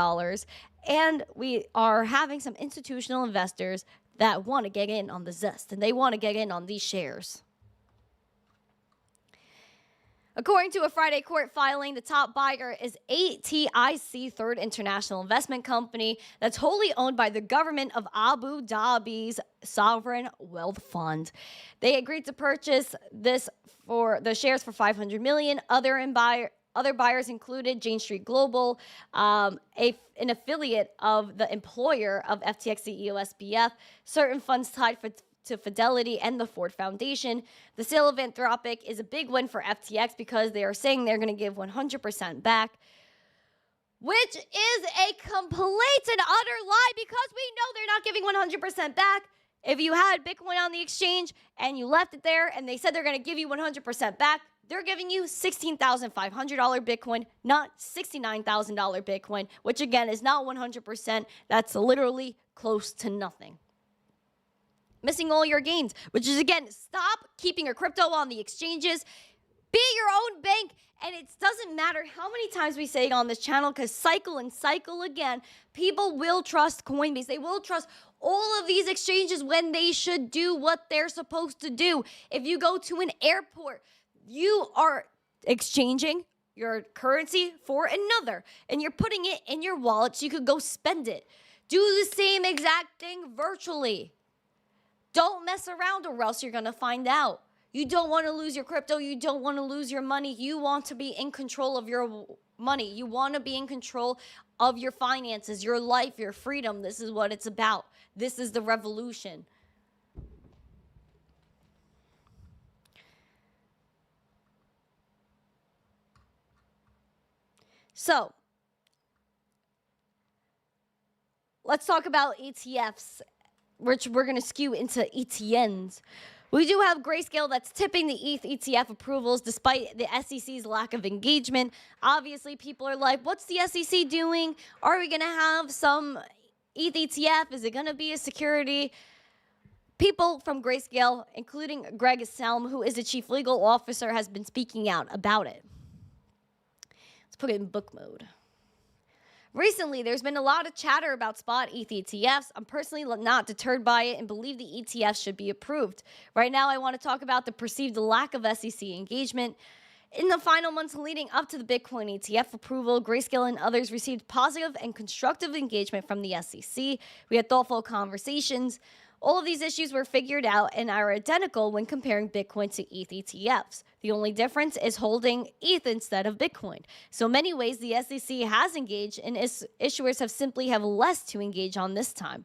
and we are having some institutional investors that want to get in on the Zest, and they want to get in on these shares. According to a Friday court filing, the top buyer is ATIC, Third International Investment Company, that's wholly owned by the government of Abu Dhabi's sovereign wealth fund. They agreed to purchase this for the shares for $500 million. Other buyers included Jane Street Global, an affiliate of the employer of FTX CEO SBF, certain funds tied to Fidelity and the Ford Foundation. The sale of Anthropic is a big win for FTX because they are saying they're going to give 100% back, which is a complete and utter lie because we know they're not giving 100% back. If you had Bitcoin on the exchange and you left it there and they said they're going to give you 100% back, they're giving you $16,500 Bitcoin, not $69,000 Bitcoin, which again is not 100%. That's literally close to nothing. Missing all your gains, which is, again, stop keeping your crypto on the exchanges. Be your own bank. And it doesn't matter how many times we say it on this channel, because cycle and cycle again, people will trust Coinbase. They will trust all of these exchanges when they should do what they're supposed to do. If you go to an airport, you are exchanging your currency for another, and you're putting it in your wallet so you could go spend it. Do the same exact thing virtually. Don't mess around or else you're going to find out. You don't want to lose your crypto. You don't want to lose your money. You want to be in control of your money. You want to be in control of your finances, your life, your freedom. This is what it's about. This is the revolution. So, let's talk about ETFs, which we're going to skew into ETNs. We do have Grayscale that's tipping the ETH ETF approvals despite the SEC's lack of engagement. Obviously, people are like, what's the SEC doing? Are we going to have some ETH ETF? Is it going to be a security? People from Grayscale, including Greg Salm, who is the chief legal officer, has been speaking out about it. Let's put it in book mode. Recently, there's been a lot of chatter about spot ETH ETFs. I'm personally not deterred by it and believe the ETFs should be approved. Right now, I want to talk about the perceived lack of SEC engagement. In the final months leading up to the Bitcoin ETF approval, Grayscale and others received positive and constructive engagement from the SEC. We had thoughtful conversations. All of these issues were figured out and are identical when comparing Bitcoin to ETH ETFs. The only difference is holding ETH instead of Bitcoin. So in many ways, the SEC has engaged and issuers have simply have less to engage on this time.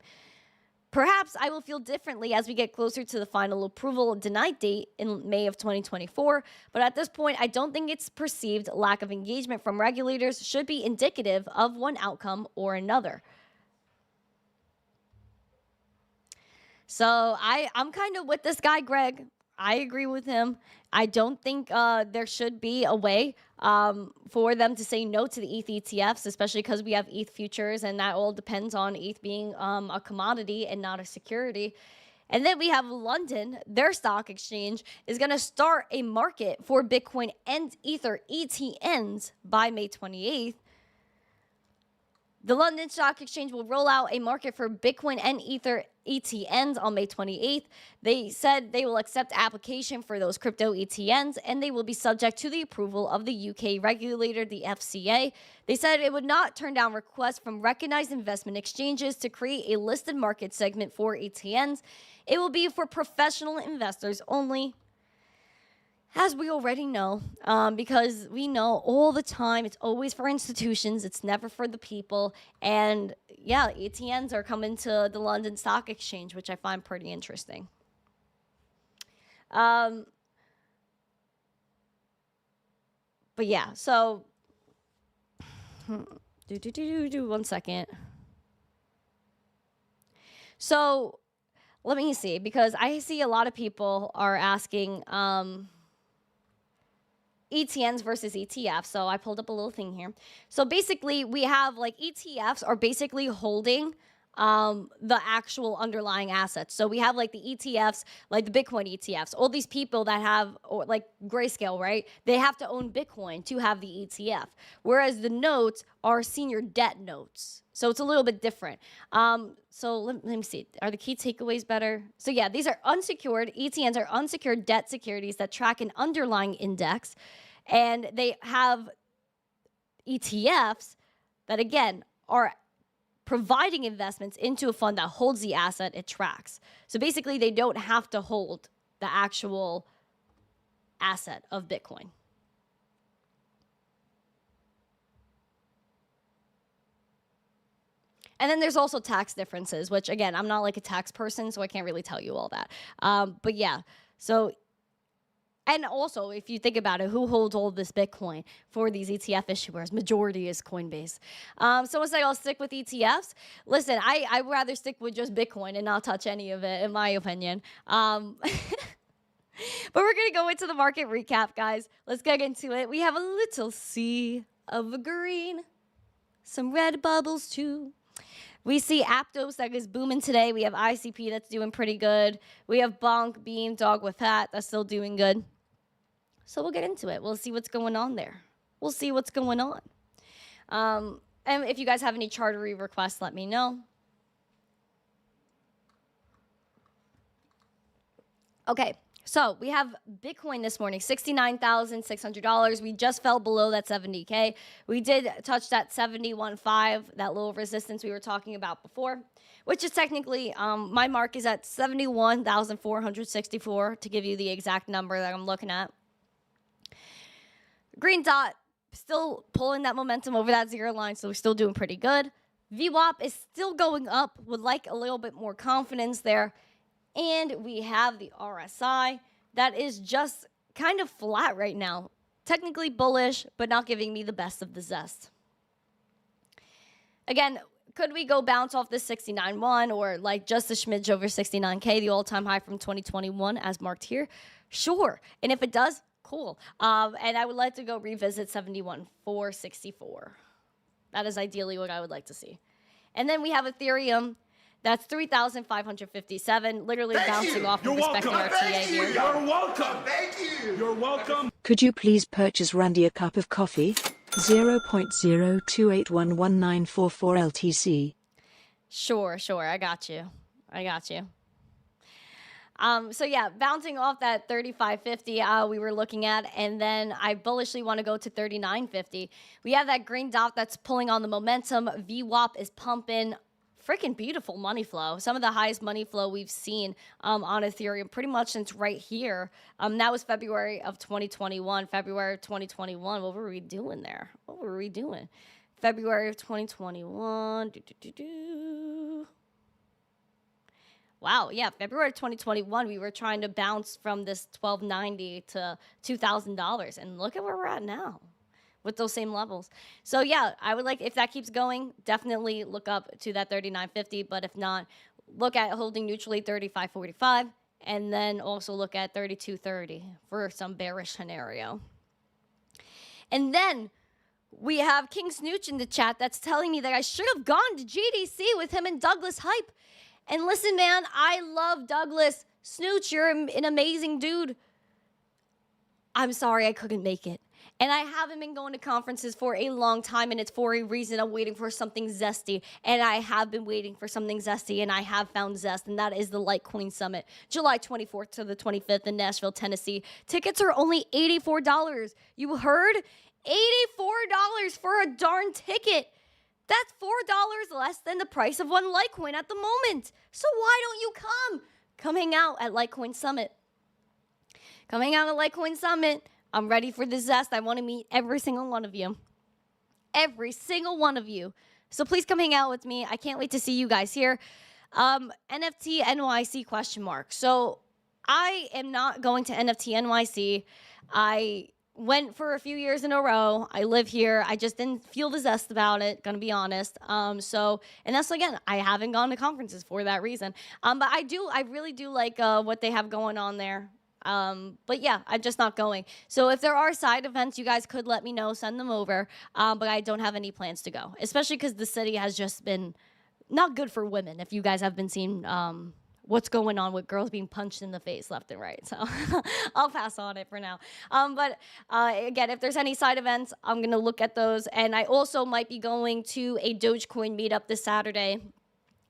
Perhaps I will feel differently as we get closer to the final approval denied date in May of 2024, but at this point, I don't think its perceived lack of engagement from regulators should be indicative of one outcome or another. So I'm kind of with this guy, Greg. I agree with him. I don't think there should be a way for them to say no to the ETH ETFs, especially because we have ETH futures, and that all depends on ETH being a commodity and not a security. And then we have London, their stock exchange is going to start a market for Bitcoin and Ether ETNs by May 28th. The London Stock Exchange will roll out a market for Bitcoin and Ether ETNs on May 28th. They said they will accept application for those crypto ETNs, and they will be subject to the approval of the UK regulator, the FCA. They said it would not turn down requests from recognized investment exchanges to create a listed market segment for ETNs. It will be for professional investors only, as we already know, because we know all the time it's always for institutions, it's never for the people. And yeah, ETNs are coming to the London Stock Exchange, which I find pretty interesting. But yeah, so 1 second. So let me see, because I see a lot of people are asking ETNs versus ETFs. So I pulled up a little thing here. So basically we have like ETFs are basically holding the actual underlying assets. So we have like the ETFs, like the Bitcoin ETFs, all these people that have, or like Grayscale, right? They have to own Bitcoin to have the ETF. Whereas the notes are senior debt notes. So it's a little bit different. So let me see. Are the key takeaways better? So yeah, these are unsecured. ETNs are unsecured debt securities that track an underlying index. And they have ETFs that, again, are providing investments into a fund that holds the asset it tracks. So basically, they don't have to hold the actual asset of Bitcoin. And then there's also tax differences, which, again, I'm not like a tax person, so I can't really tell you all that. But yeah, so, and also, if you think about it, who holds all this Bitcoin for these ETF issuers? Majority is Coinbase. Someone say I'll stick with ETFs. Listen, I'd rather stick with just Bitcoin and not touch any of it, in my opinion. But we're going to go into the market recap, guys. Let's get into it. We have a little sea of green, some red bubbles, too. We see Aptos that is booming today. We have ICP that's doing pretty good. We have Bonk, Beam, Dog with Hat that's still doing good. So we'll get into it. We'll see what's going on there. We'll see what's going on. And if you guys have any chartery requests, let me know. Okay. So we have Bitcoin this morning, $69,600. We just fell below that 70K. We did touch that 71.5, that little resistance we were talking about before, which is technically, my mark is at 71,464 to give you the exact number that I'm looking at. Green dot, still pulling that momentum over that zero line, so we're still doing pretty good. VWAP is still going up, would like a little bit more confidence there. And we have the RSI that is just kind of flat right now. Technically bullish, but not giving me the best of the zest. Again, could we go bounce off this 69.1 or like just a smidge over 69K, the all-time high from 2021 as marked here? Sure. And if it does, cool. And I would like to go revisit 71,464. That is ideally what I would like to see. And then we have Ethereum. That's 3,557, literally bouncing off and respecting our TA here. You're welcome. Thank you. You're welcome. Could you please purchase Randy a cup of coffee? 0.028119444 LTC. Sure. I got you. So yeah, bouncing off that 3550 we were looking at, and then I bullishly want to go to 3950. We have that green dot that's pulling on the momentum. VWAP is pumping. Freaking beautiful money flow. Some of the highest money flow we've seen on Ethereum pretty much since right here. That was February of 2021. February of 2021. What were we doing there? February of 2021. Wow, yeah, February of 2021, we were trying to bounce from this $1,290 to $2,000. And look at where we're at now with those same levels. So yeah, I would like, if that keeps going, definitely look up to that 3950. But if not, look at holding neutrally 3545. And then also look at 32.30 for some bearish scenario. And then we have King Snooch in the chat that's telling me that I should have gone to GDC with him and Douglas Hype. And listen, man, I love Douglas. Snooch, you're an amazing dude. I'm sorry I couldn't make it. And I haven't been going to conferences for a long time, and it's for a reason. I'm waiting for something zesty, and I have been waiting for something zesty, and I have found zest, and that is the Litecoin Summit, July 24th to the 25th in Nashville, Tennessee. Tickets are only $84. You heard? $84 for a darn ticket. That's $4 less than the price of one Litecoin at the moment. So why don't you come? Come hang out at Litecoin Summit. Come hang out at Litecoin Summit. I'm ready for the zest. I want to meet every single one of you. Every single one of you. So please come hang out with me. I can't wait to see you guys here. NFT NYC question mark. So I am not going to NFT NYC. I went for a few years in a row. I live here. I just didn't feel the zest about it, gonna be honest. And that's, again, I haven't gone to conferences for that reason. But I really do like what they have going on there. But yeah, I'm just not going. So if there are side events, you guys could let me know, send them over. But I don't have any plans to go, especially because the city has just been not good for women. If you guys have been seeing what's going on with girls being punched in the face left and right. So I'll pass on it for now. But again, if there's any side events, I'm going to look at those. And I also might be going to a Dogecoin meetup this Saturday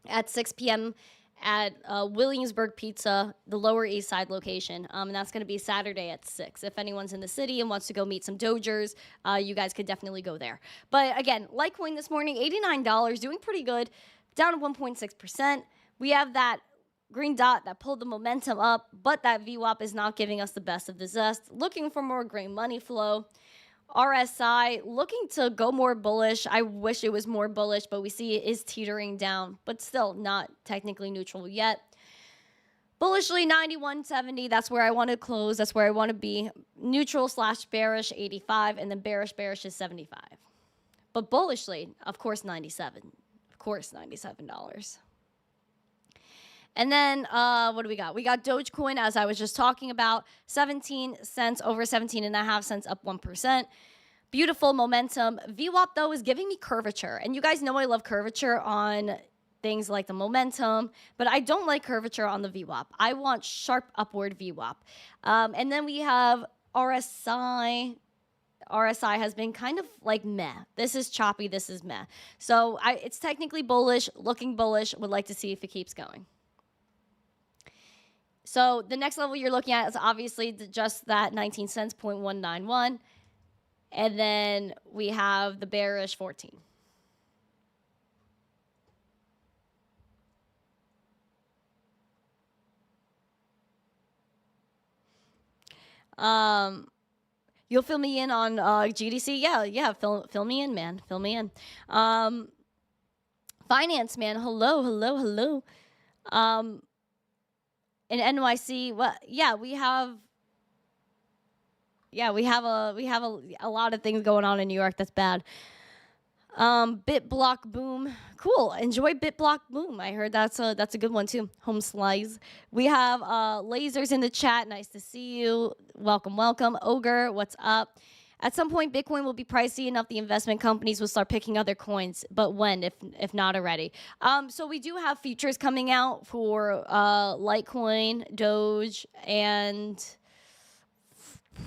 at 6 p.m. at Williamsburg Pizza, the Lower East Side location. And that's going to be Saturday at 6. If anyone's in the city and wants to go meet some Dogers, you guys could definitely go there. But again, Litecoin this morning, $89, doing pretty good, down 1.6%. We have that green dot that pulled the momentum up, but that VWAP is not giving us the best of the zest. Looking for more green money flow. RSI looking to go more bullish. I wish it was more bullish, but we see it is teetering down, but still not technically neutral yet. Bullishly 91.70, that's where I want to close. That's where I want to be. Neutral / bearish 85, and then bearish is 75. But bullishly, of course, 97. Of course, $97. And then what do we got? We got Dogecoin, as I was just talking about, 17 cents over 17.5 cents, up 1%. Beautiful momentum. VWAP, though, is giving me curvature. And you guys know I love curvature on things like the momentum, but I don't like curvature on the VWAP. I want sharp upward VWAP. And then we have RSI. RSI has been kind of like meh. This is choppy. This is meh. So it's technically bullish, looking bullish. Would like to see if it keeps going. So the next level you're looking at is obviously just that 19 cents, 0.191. And then we have the bearish 14. You'll fill me in on GDC? Yeah, fill me in, man. Fill me in. Finance, man. Hello. In NYC, well, yeah, we have a lot of things going on in New York that's bad. BitBlock Boom, cool. Enjoy BitBlock Boom. I heard that's a good one too. Home Slice. We have Lasers in the chat. Nice to see you. Welcome. Ogre, what's up? At some point, Bitcoin will be pricey enough the investment companies will start picking other coins. But when, if not already? So we do have features coming out for Litecoin, Doge, and I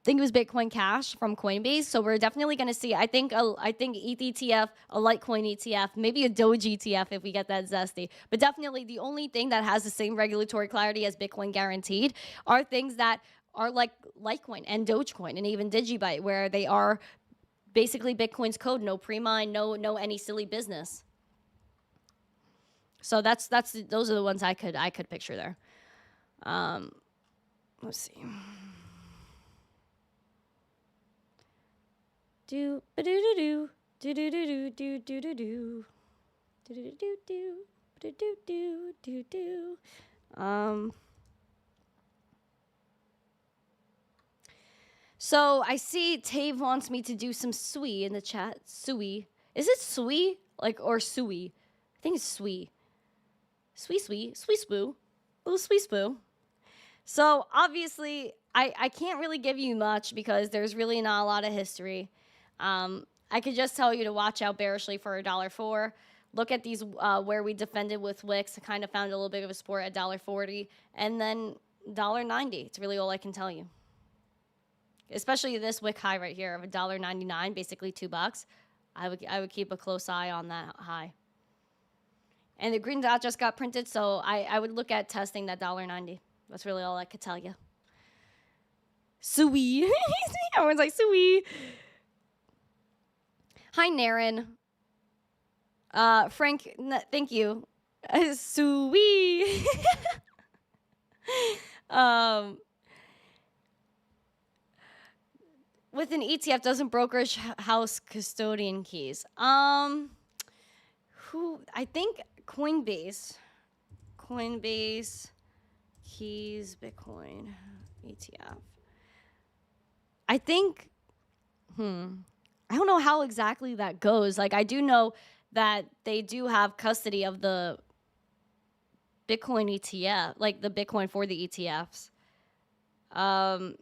think it was Bitcoin Cash from Coinbase. So we're definitely going to see, I think ETH ETF, a Litecoin ETF, maybe a Doge ETF if we get that zesty. But definitely the only thing that has the same regulatory clarity as Bitcoin guaranteed are things that are like Litecoin and Dogecoin and even Digibyte, where they are basically Bitcoin's code, no pre-mine, no any silly business. So those are the ones I could picture there. Let's see. Do ba do do do do do do do do do do do do do do do do. So I see Tave wants me to do some Sui in the chat. Sui. Is it Sui? Or Sui? I think it's Sui. Sui spoo. Little Sui spoo. So obviously, I can't really give you much because there's really not a lot of history. I could just tell you to watch out bearishly for $1.04. Look at these where we defended with Wix. I kind of found a little bit of a support at $1.40, and then $1.90. It's really all I can tell you. Especially this wick high right here of $1.99, basically $2. I would keep a close eye on that high. And the green dot just got printed, so I would look at testing that $1.90. That's really all I could tell you. Sui. Everyone's like, Sui. Hi, Naren. Frank, thank you. Sui. With an ETF, doesn't brokerage house custodian keys? I think Coinbase keys Bitcoin ETF. I think, I don't know how exactly that goes. Like, I do know that they do have custody of the Bitcoin ETF, like the Bitcoin for the ETFs. I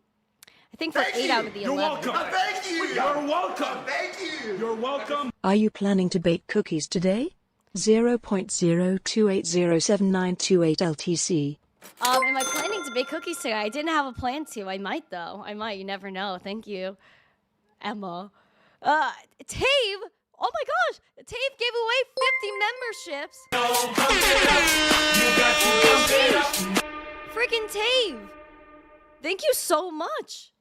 think for 8 out of the 11. You're welcome. Thank you. You're welcome. Thank you. You're welcome. Are you planning to bake cookies today? 0.0280792 LTC. Am I planning to bake cookies today? I didn't have a plan to. I might, though. I might. You never know. Thank you, Emma. Tave. Oh, my gosh. Tave gave away 50 memberships. Freaking Tave. Thank you so much.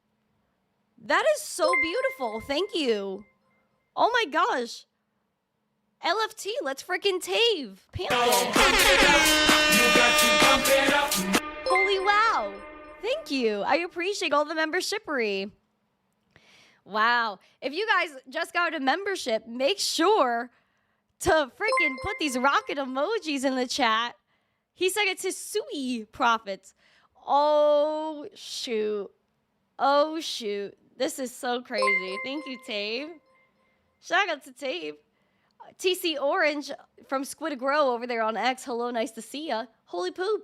That is so beautiful. Thank you. Oh, my gosh. LFT, let's freaking Tave. Holy wow. Thank you. I appreciate all the membershippery. Wow. If you guys just got a membership, make sure to freaking put these rocket emojis in the chat. He said it's his Sui profits. Oh, shoot. Oh, shoot. This is so crazy. Thank you, Tave. Shout out to Tave. TC Orange from Squid Grow over there on X. Hello, nice to see ya. Holy poop.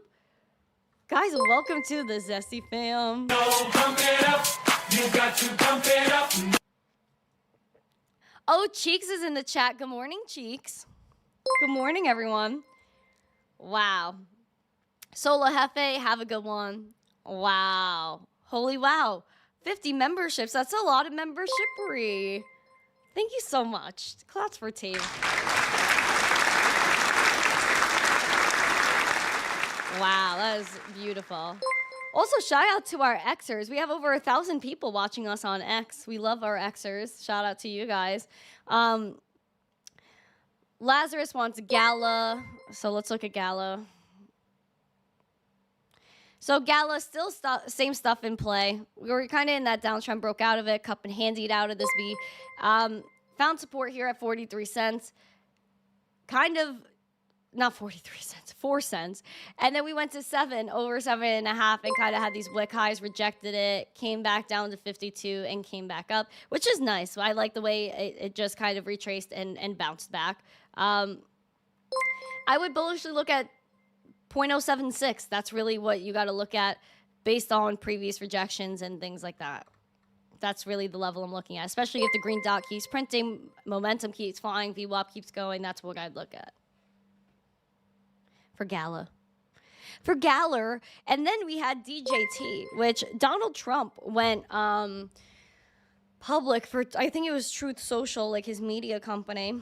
Guys, welcome to the Zesty fam. So pump it up. You got to pump it up. Oh, Cheeks is in the chat. Good morning, Cheeks. Good morning, everyone. Wow. Sola Hefe, have a good one. Wow. Holy wow. 50 memberships. That's a lot of membershippery. Thank you so much. Claps for Tave. Wow, that is beautiful. Also, shout out to our Xers. We have over 1,000 people watching us on X. We love our Xers. Shout out to you guys. Lazarus wants Gala. So let's look at Gala. So Gala, still same stuff in play. We were kind of in that downtrend, broke out of it, cup and handied out of this V. Found support here at 43 cents. Kind of, not 43 cents, 4 cents. And then we went to 7, over 7.5, and kind of had these wick highs, rejected it, came back down to 52, and came back up, which is nice. I like the way it just kind of retraced and bounced back. I would bullishly look at 0.076. That's really what you got to look at based on previous rejections and things like that. That's really the level I'm looking at, especially if the green dot keeps printing, momentum keeps flying, VWAP keeps going. That's what I'd look at. For Gala. For Galler. And then we had DJT, which Donald Trump went public for, I think it was Truth Social, like his media company.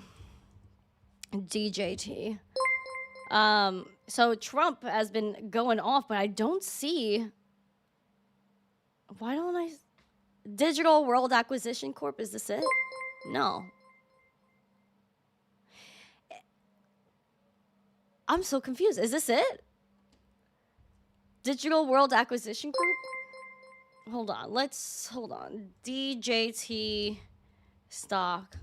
DJT. So Trump has been going off, but I don't see. Why don't I? Digital World Acquisition Corp, is this it? No. I'm so confused. Is this it? Digital World Acquisition Group? Hold on. Hold on. DJT stock.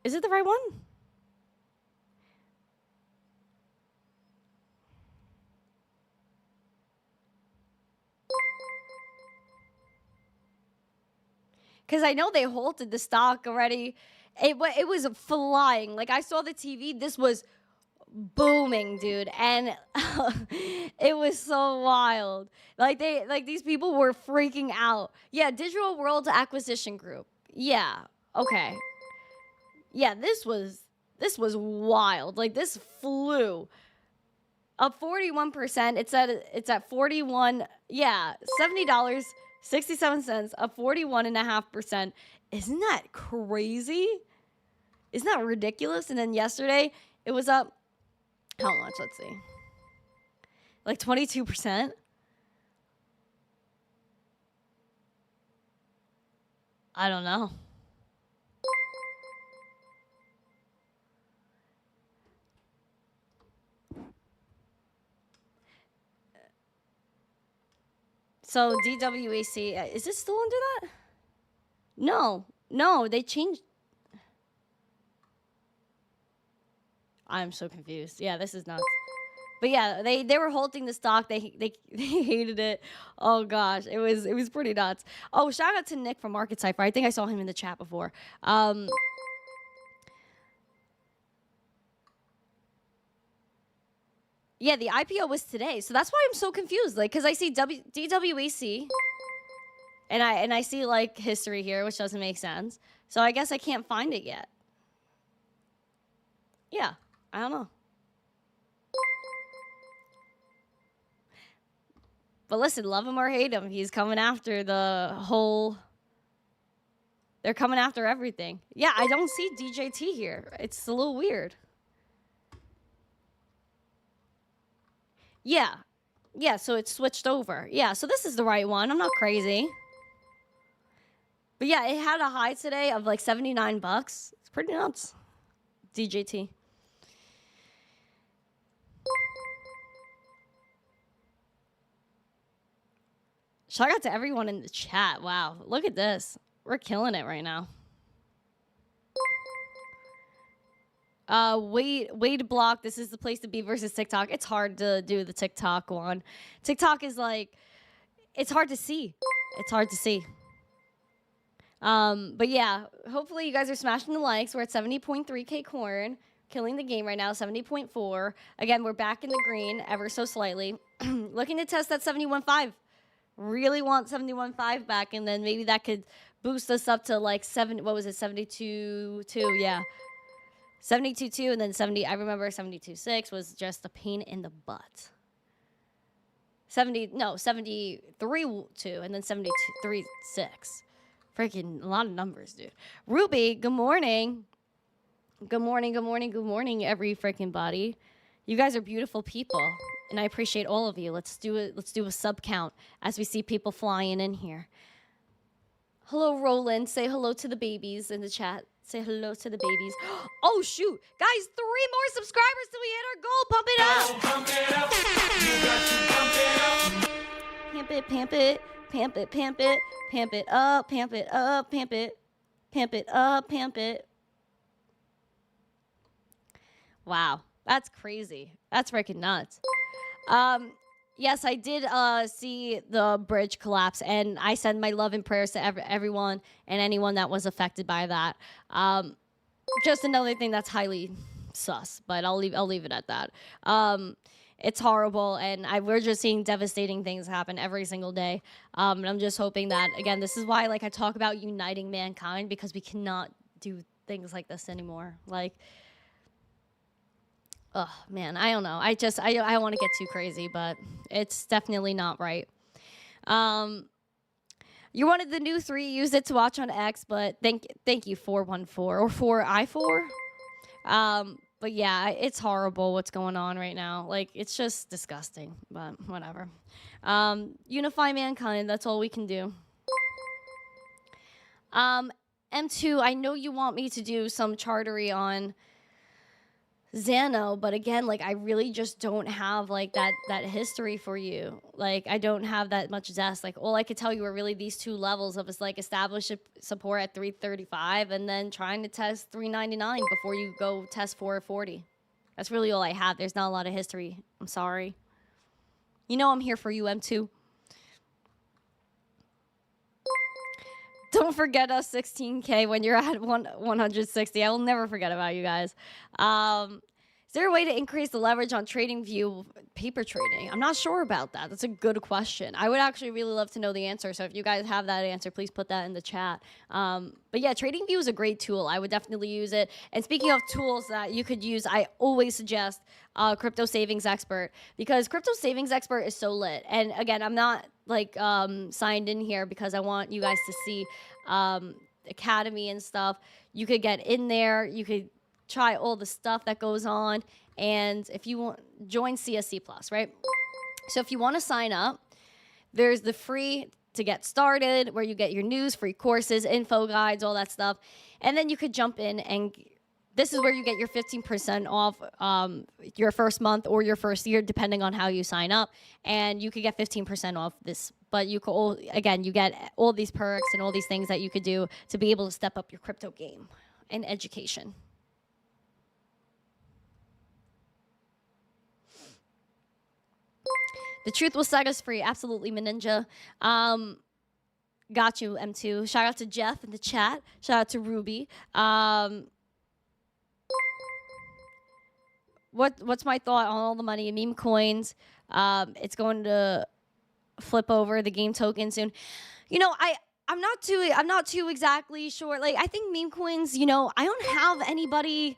Is it the right one? Because I know they halted the stock already. It was flying. Like, I saw the TV. This was booming, dude, and it was so wild. Like these people were freaking out. Yeah, Digital World Acquisition Group. Yeah, okay. Yeah, this was wild. Like, this flew up 41%. It's at 41. Yeah, $70.67, up 41.5%. Isn't that crazy? Isn't that ridiculous? And then yesterday it was up. How much? Let's see. Like 22%. I don't know. So DWAC, is it still under that? No, they changed. I'm so confused. Yeah, this is nuts. But yeah, they were holding the stock. They hated it. Oh gosh, it was pretty nuts. Oh, shout out to Nick from Market Cipher. I think I saw him in the chat before. Yeah, the IPO was today, so that's why I'm so confused. Like, cause I see DWAC, and I see like history here, which doesn't make sense. So I guess I can't find it yet. Yeah, I don't know. But listen, love him or hate him, he's coming after the whole. They're coming after everything. Yeah, I don't see DJT here. It's a little weird. Yeah. Yeah, so it switched over. Yeah, so this is the right one. I'm not crazy. But yeah, it had a high today of like 79 bucks. It's pretty nuts. DJT. Shout out to everyone in the chat. Wow, look at this. We're killing it right now. Wade block. This is the place to be versus TikTok. It's hard to do the TikTok one. TikTok is like, it's hard to see. It's hard to see. But yeah, hopefully you guys are smashing the likes. We're at 70.3K Kwon, killing the game right now. 70.4. Again, we're back in the green ever so slightly. Looking to test that 71.5. Really want 71.5 back, and then maybe that could boost us up to like 72.2. Yeah. 72.2 and then 70. I remember 72.6 was just a pain in the butt. 73.2 and then 73.6. Freaking a lot of numbers, dude. Ruby, good morning. Good morning, every freaking body. You guys are beautiful people, and I appreciate all of you. Let's do a sub count as we see people flying in here. Hello, Roland. Say hello to the babies in the chat. Say hello to the babies. Oh, shoot. Guys, 3 more subscribers till we hit our goal. Pump it up. Pump it up. You got to pump it up. Pamp it, pamp it. Pamp it, pamp it. Pamp it up, pamp it up, pamp it. Pamp it up, pamp it. Wow. That's crazy. That's freaking nuts. Yes, I did see the bridge collapse, and I send my love and prayers to everyone and anyone that was affected by that. Just another thing that's highly sus, but I'll leave it at that. It's horrible, and we're just seeing devastating things happen every single day. And I'm just hoping that, again, this is why I talk about uniting mankind, because we cannot do things like this anymore. Like, oh, man, I don't know. I don't want to get too crazy, but it's definitely not right. You're one of the new 3. Use it to watch on X, but thank you, 414 or 4i4. But yeah, it's horrible what's going on right now. Like, it's just disgusting, but whatever. Unify mankind, that's all we can do. M2, I know you want me to do some chartery on Xano, but again, like, I really just don't have like that history for you. Like, I don't have that much zest. Like, all I could tell you are really these 2 levels of like establish support at 335 and then trying to test 399 before you go test 440. That's really all I have. There's not a lot of history. I'm sorry. You know I'm here for you, M2. Don't forget us, 16K, when you're at 160. I will never forget about you guys. there a way to increase the leverage on TradingView paper trading? I'm not sure about that. That's a good question. I would actually really love to know the answer. So if you guys have that answer, please put that in the chat. But yeah, TradingView is a great tool. I would definitely use it. And speaking of tools that you could use, I always suggest Crypto Savings Expert, because Crypto Savings Expert is so lit. And again, I'm not like signed in here because I want you guys to see Academy and stuff. You could get in there. You could try all the stuff that goes on. And if you want, join CSC Plus, right? So if you want to sign up, there's the free to get started where you get your news, free courses, info guides, all that stuff. And then you could jump in, and this is where you get your 15% off your first month or your first year, depending on how you sign up. And you could get 15% off this. But you could, again, you get all these perks and all these things that you could do to be able to step up your crypto game and education. The truth will set us free. Absolutely, Meninja. Got you, M2. Shout out to Jeff in the chat. Shout out to Ruby. What's my thought on all the money in meme coins? It's going to flip over the game token soon. You know, I'm not too exactly sure. Like, I think meme coins, you know, I don't have anybody,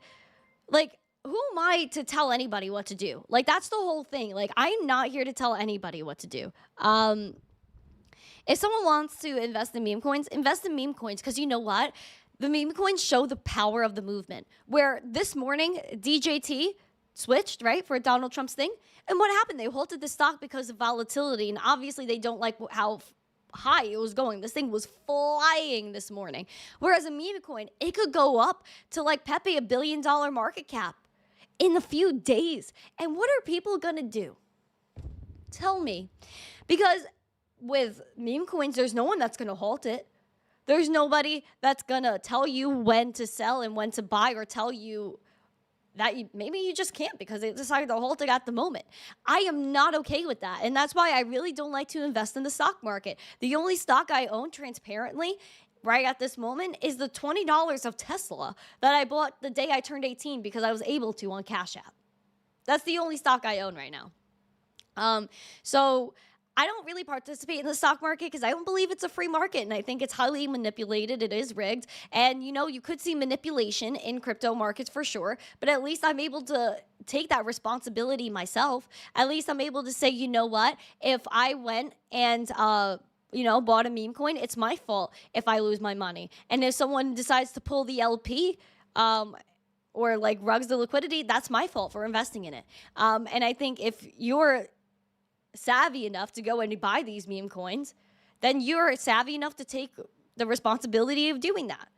like, who am I to tell anybody what to do? Like, that's the whole thing. Like, I'm not here to tell anybody what to do. If someone wants to invest in meme coins, invest in meme coins, because you know what? The meme coins show the power of the movement. Where this morning, DJT switched, right, for Donald Trump's thing. And what happened? They halted the stock because of volatility. And obviously, they don't like how high it was going. This thing was flying this morning. Whereas a meme coin, it could go up to like Pepe, $1 billion market cap in a few days. And what are people going to do? Tell me. Because with meme coins, there's no one that's going to halt it. There's nobody that's going to tell you when to sell and when to buy, or tell you that maybe you just can't because they decided to halt it at the moment. I am not okay with that. And that's why I really don't like to invest in the stock market. The only stock I own transparently right at this moment is the $20 of Tesla that I bought the day I turned 18 because I was able to on Cash App. That's the only stock I own right now. So I don't really participate in the stock market because I don't believe it's a free market, and I think it's highly manipulated. It is rigged. And, you know, you could see manipulation in crypto markets for sure, but at least I'm able to take that responsibility myself. At least I'm able to say, you know what, if I went and, you know, bought a meme coin, it's my fault if I lose my money. And if someone decides to pull the LP, or like rugs the liquidity, that's my fault for investing in it. And I think if you're savvy enough to go and buy these meme coins, then you're savvy enough to take the responsibility of doing that.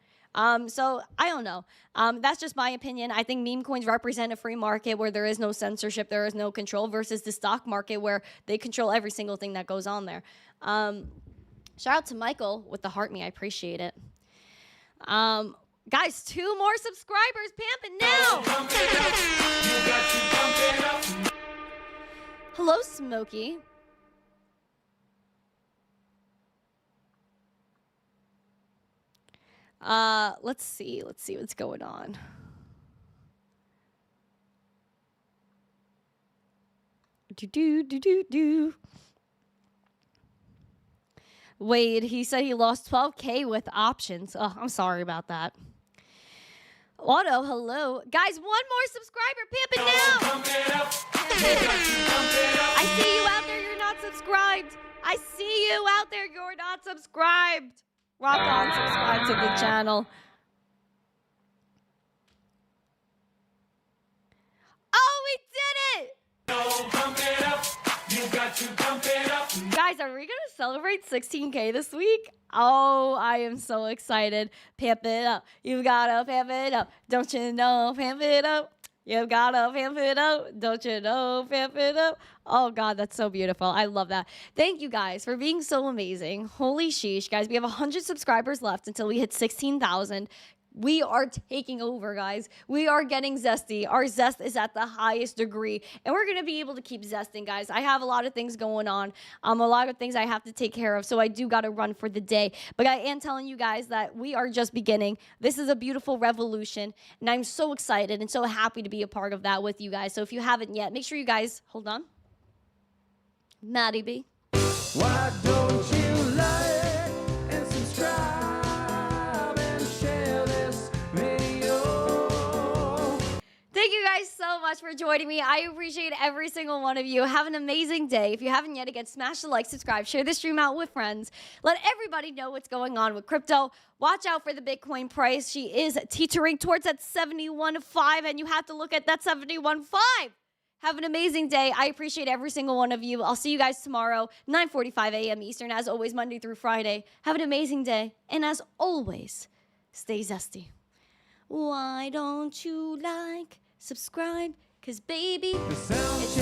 So I don't know. That's just my opinion. I think meme coins represent a free market where there is no censorship, there is no control, versus the stock market where they control every single thing that goes on there. Shout out to Michael with the heart me. I appreciate it. Guys, 2 more subscribers. Pamp it now. Hello, Smokey. Let's see what's going on. Wade, he said he lost 12K with options. Oh, I'm sorry about that. Otto, hello. Guys, 1 more subscriber. Pamp it now. I see you out there. You're not subscribed. I see you out there. You're not subscribed. Rock on, subscribe to the channel. Oh, we did it. Guys, are we going to celebrate 16K this week? Oh, I am so excited. Pamp it up. You gotta pamp it up. Don't you know? Pamp it up. You gotta pamp it up. Don't you know? Pamp it up. Oh, God, that's so beautiful. I love that. Thank you guys for being so amazing. Holy sheesh, guys. We have 100 subscribers left until we hit 16,000. We are taking over, guys. We are getting zesty. Our zest is at the highest degree, and we're going to be able to keep zesting, guys. I have a lot of things going on, a lot of things I have to take care of, so I do got to run for the day. But I am telling you guys that we are just beginning. This is a beautiful revolution, and I'm so excited and so happy to be a part of that with you guys. So if you haven't yet, make sure you guys, hold on. Maddie B. Why don't you like and subscribe and share this video? Thank you guys so much for joining me. I appreciate every single one of you. Have an amazing day. If you haven't yet, again, smash the like, subscribe, share the stream out with friends. Let everybody know what's going on with crypto. Watch out for the Bitcoin price. She is teetering towards that 71.5, and you have to look at that 71.5. Have an amazing day. I appreciate every single one of you. I'll see you guys tomorrow, 9:45 a.m. Eastern, as always, Monday through Friday. Have an amazing day. And as always, stay zesty. Why don't you like, subscribe? Because, baby, it sounds